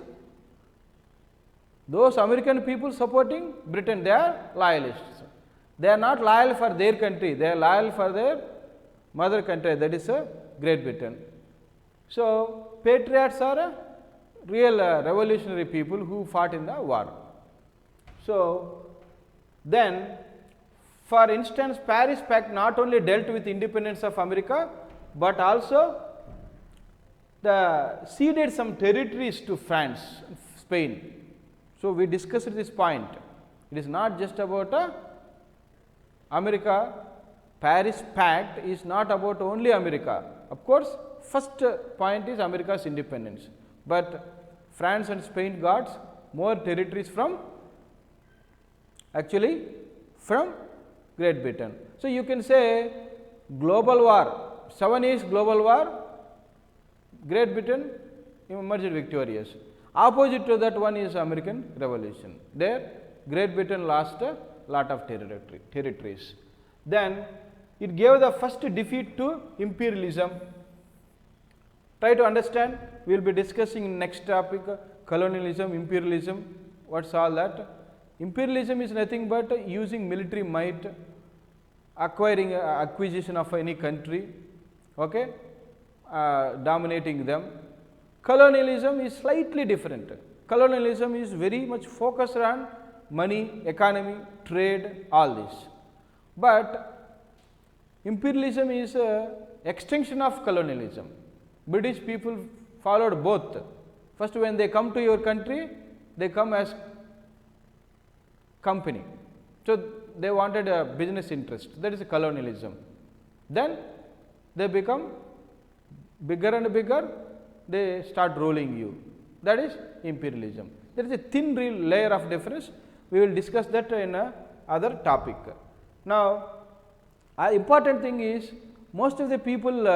those American people supporting Britain, they are loyalists. They are not loyal for their country, they are loyal for their mother country, that is Great Britain. So, patriots are real revolutionary people who fought in the war. So, then for instance, Paris Pact not only dealt with independence of America, but also ceded some territories to France, Spain. So, we discussed this point. It is not just about America. Paris Pact is not about only America. Of course, first point is America's independence, but France and Spain got more territories from Great Britain. So, you can say global war, 7 years global war, Great Britain emerged victorious. Opposite to that one is American Revolution. There Great Britain lost a lot of territories. Then it gave the first defeat to imperialism. Try to understand, we will be discussing in next topic colonialism, imperialism, what is all that. Imperialism is nothing but using military might, acquiring acquisition of any country, okay, dominating them. Colonialism is slightly different. Colonialism is very much focused on money, economy, trade, all this. But imperialism is an extension of colonialism. British people followed both. First, when they come to your country, they come as company. So, they wanted a business interest, that is a colonialism. Then they become bigger and bigger, they start ruling you, that is imperialism. There is a thin layer of difference, we will discuss that in other topic. Now, important thing is, most of the people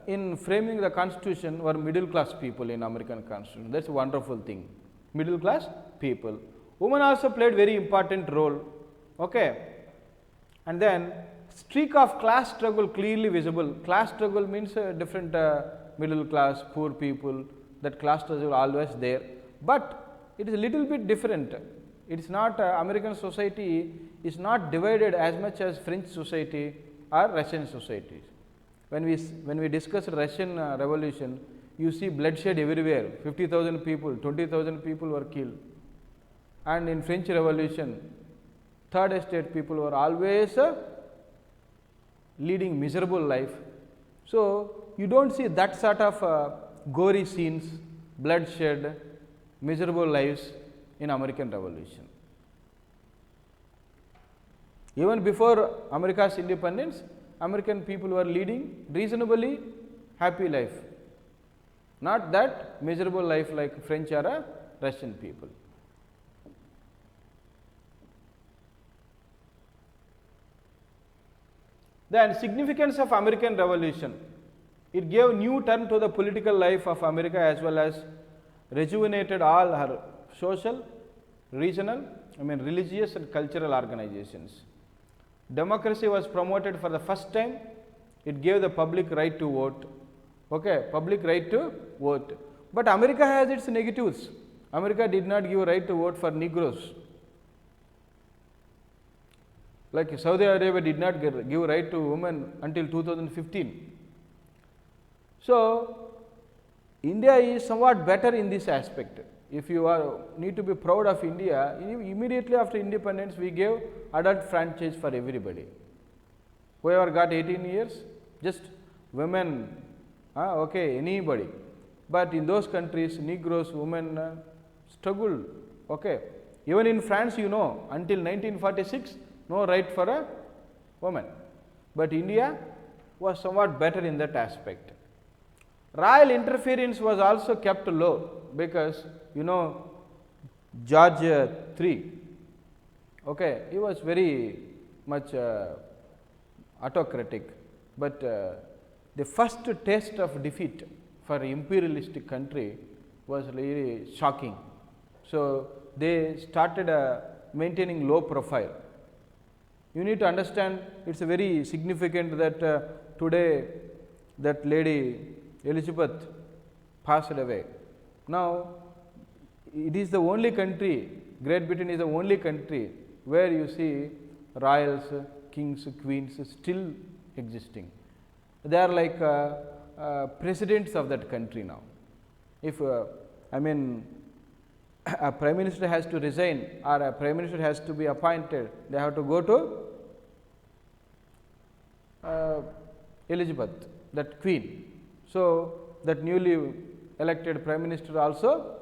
in framing the constitution were middle class people in American constitution, that is a wonderful thing, middle class people. Women also played very important role, okay. And then streak of class struggle clearly visible. Class struggle means different middle class, poor people, that class struggle always there, but it is a little bit different. It is not American society is not divided as much as French society or Russian societies. When we discuss Russian revolution, you see bloodshed everywhere, 50,000 people, 20,000 people were killed. And in French revolution, third estate people were always leading miserable life. So, you do not see that sort of gory scenes, bloodshed, miserable lives in American revolution. Even before America's independence, American people were leading reasonably happy life, not that miserable life like French or Russian people. Then significance of American Revolution, it gave new turn to the political life of America as well as rejuvenated all her social, regional, religious and cultural organizations. Democracy was promoted for the first time, it gave the public right to vote, okay, public right to vote. But America has its negatives. America did not give right to vote for Negroes. Like Saudi Arabia did not give right to women until 2015. So, India is somewhat better in this aspect. If you need to be proud of India, immediately after independence we gave adult franchise for everybody. Whoever got 18 years, just women, okay, anybody. But in those countries, Negroes, women struggled, okay. Even in France, you know, until 1946, no right for women, but India was somewhat better in that aspect. Royal interference was also kept low, because George III, okay, he was very much autocratic, but the first taste of defeat for imperialistic country was really shocking. So, they started maintaining low profile. You need to understand, it is very significant that today that lady Elizabeth passed away. Now, it is the only country, Great Britain is the only country where you see royals, kings, queens still existing. They are like presidents of that country now. If a prime minister has to resign or a prime minister has to be appointed, they have to go to Elizabeth, that queen. So, that newly elected prime minister also,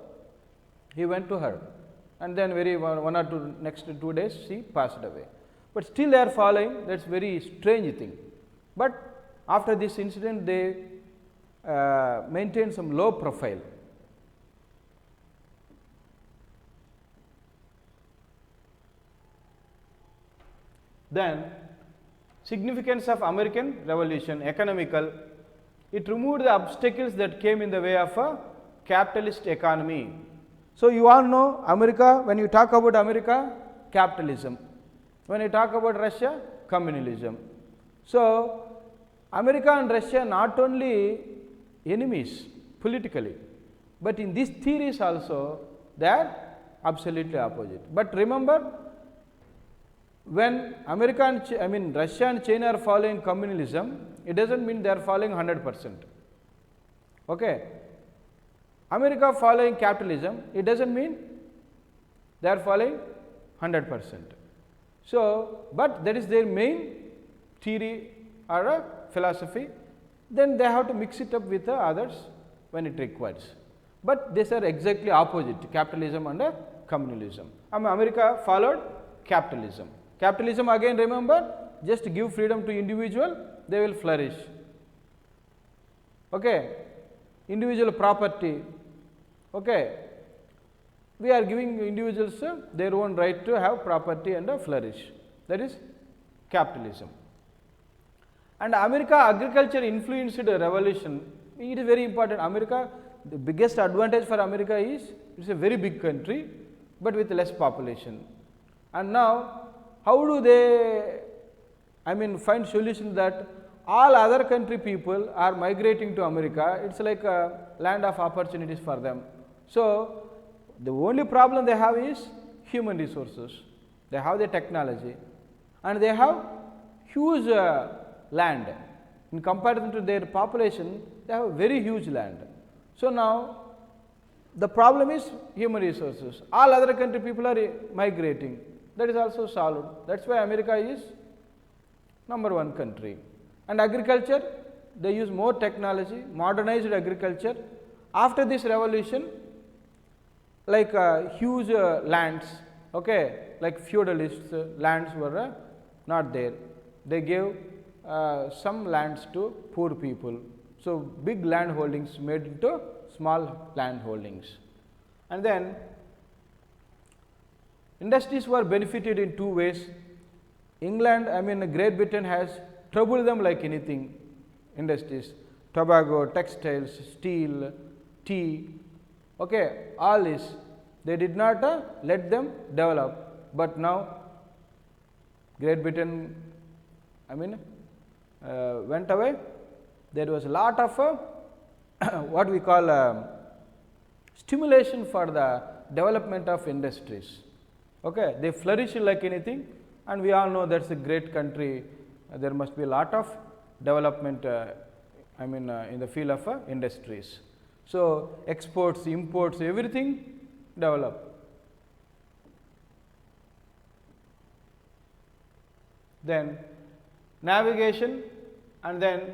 he went to her, and then one or two next 2 days she passed away. But still they are following, that is very strange thing. But after this incident they maintained some low profile. Then significance of American Revolution, economical, it removed the obstacles that came in the way of a capitalist economy. So, you all know America, when you talk about America, capitalism, when you talk about Russia, communalism. So, America and Russia not only enemies politically, but in these theories also they are absolutely opposite. But remember, when America and Russia and China are following communalism, it does not mean they are following 100%. Okay. America following capitalism, it does not mean they are following 100%. So, but that is their main theory or a philosophy, then they have to mix it up with the others when it requires. But these are exactly opposite, capitalism and communalism. America followed capitalism. Capitalism, again remember, just give freedom to individual, they will flourish. Okay. Individual property, okay. We are giving individuals their own right to have property and flourish, that is capitalism. And America agriculture influenced the revolution, it is very important. America, the biggest advantage for America is, it is a very big country, but with less population. And now, how do they find solution that all other country people are migrating to America? It is like a land of opportunities for them. So, the only problem they have is human resources. They have the technology and they have huge land. In comparison to their population, they have very huge land. So, now the problem is human resources. All other country people are migrating. That is also solved. That is why America is number one country. And agriculture, they use more technology, modernized agriculture. After this revolution, like huge lands, okay, like feudalist lands were not there. They gave some lands to poor people. So, big land holdings made into small land holdings. And then industries were benefited in two ways. England, Great Britain has troubled them like anything, industries, tobacco, textiles, steel, tea, okay, all this, they did not let them develop, but now Great Britain, went away. There was a lot of what we call stimulation for the development of industries. Okay, they flourish like anything, and we all know that is a great country. There must be a lot of development in the field of industries. So, exports, imports, everything develop. Then navigation, and then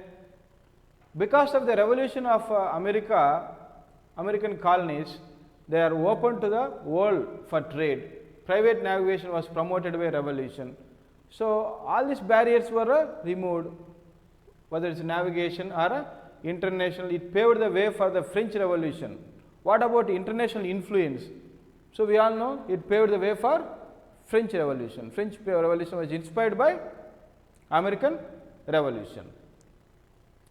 because of the revolution of American colonies, they are open to the world for trade. Private navigation was promoted by revolution. So, all these barriers were removed, whether it is navigation or international. It paved the way for the French Revolution. What about international influence? So, we all know it paved the way for French Revolution. French Revolution was inspired by American Revolution.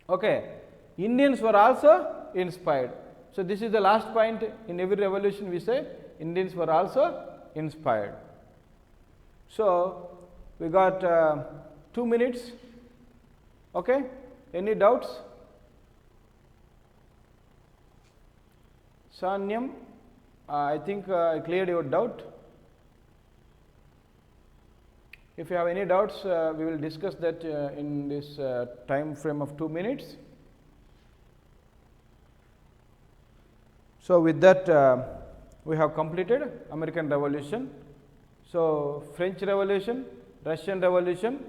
Okay. Indians were also inspired. So, this is the last point. In every revolution we say Indians were also inspired. So, we got 2 minutes. Okay. Any doubts? Sanyam, I think I cleared your doubt. If you have any doubts, we will discuss that in this time frame of 2 minutes. So, with that we have completed American Revolution. So, French Revolution, Russian Revolution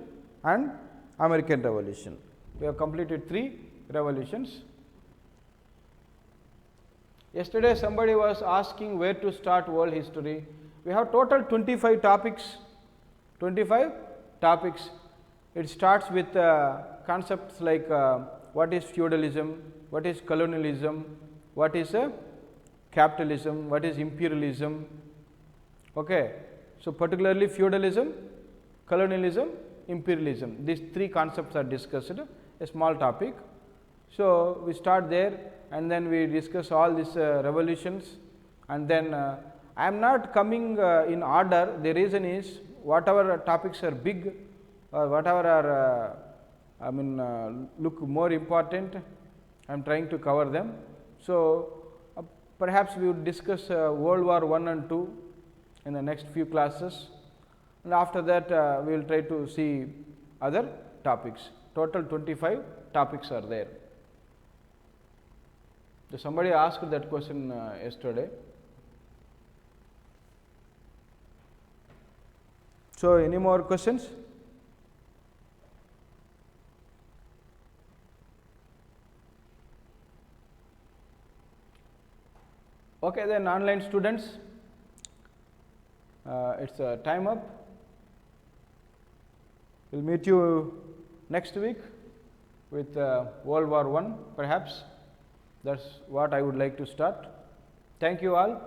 and American Revolution. We have completed 3 revolutions. Yesterday somebody was asking where to start world history. We have total 25 topics. 25 topics. It starts with concepts like what is feudalism, what is colonialism, what is capitalism, what is imperialism. Okay. So, particularly feudalism, colonialism, imperialism, these 3 concepts are discussed, a small topic. So, we start there and then we discuss all these revolutions, and then I am not coming in order. The reason is whatever topics are big or whatever are look more important, I am trying to cover them. So, perhaps we would discuss World War I and II in the next few classes, and after that we will try to see other topics. Total 25 topics are there. So, somebody asked that question yesterday. So, any more questions? Okay, then online students, it's time up. We will meet you next week with World War I perhaps. That is what I would like to start. Thank you all.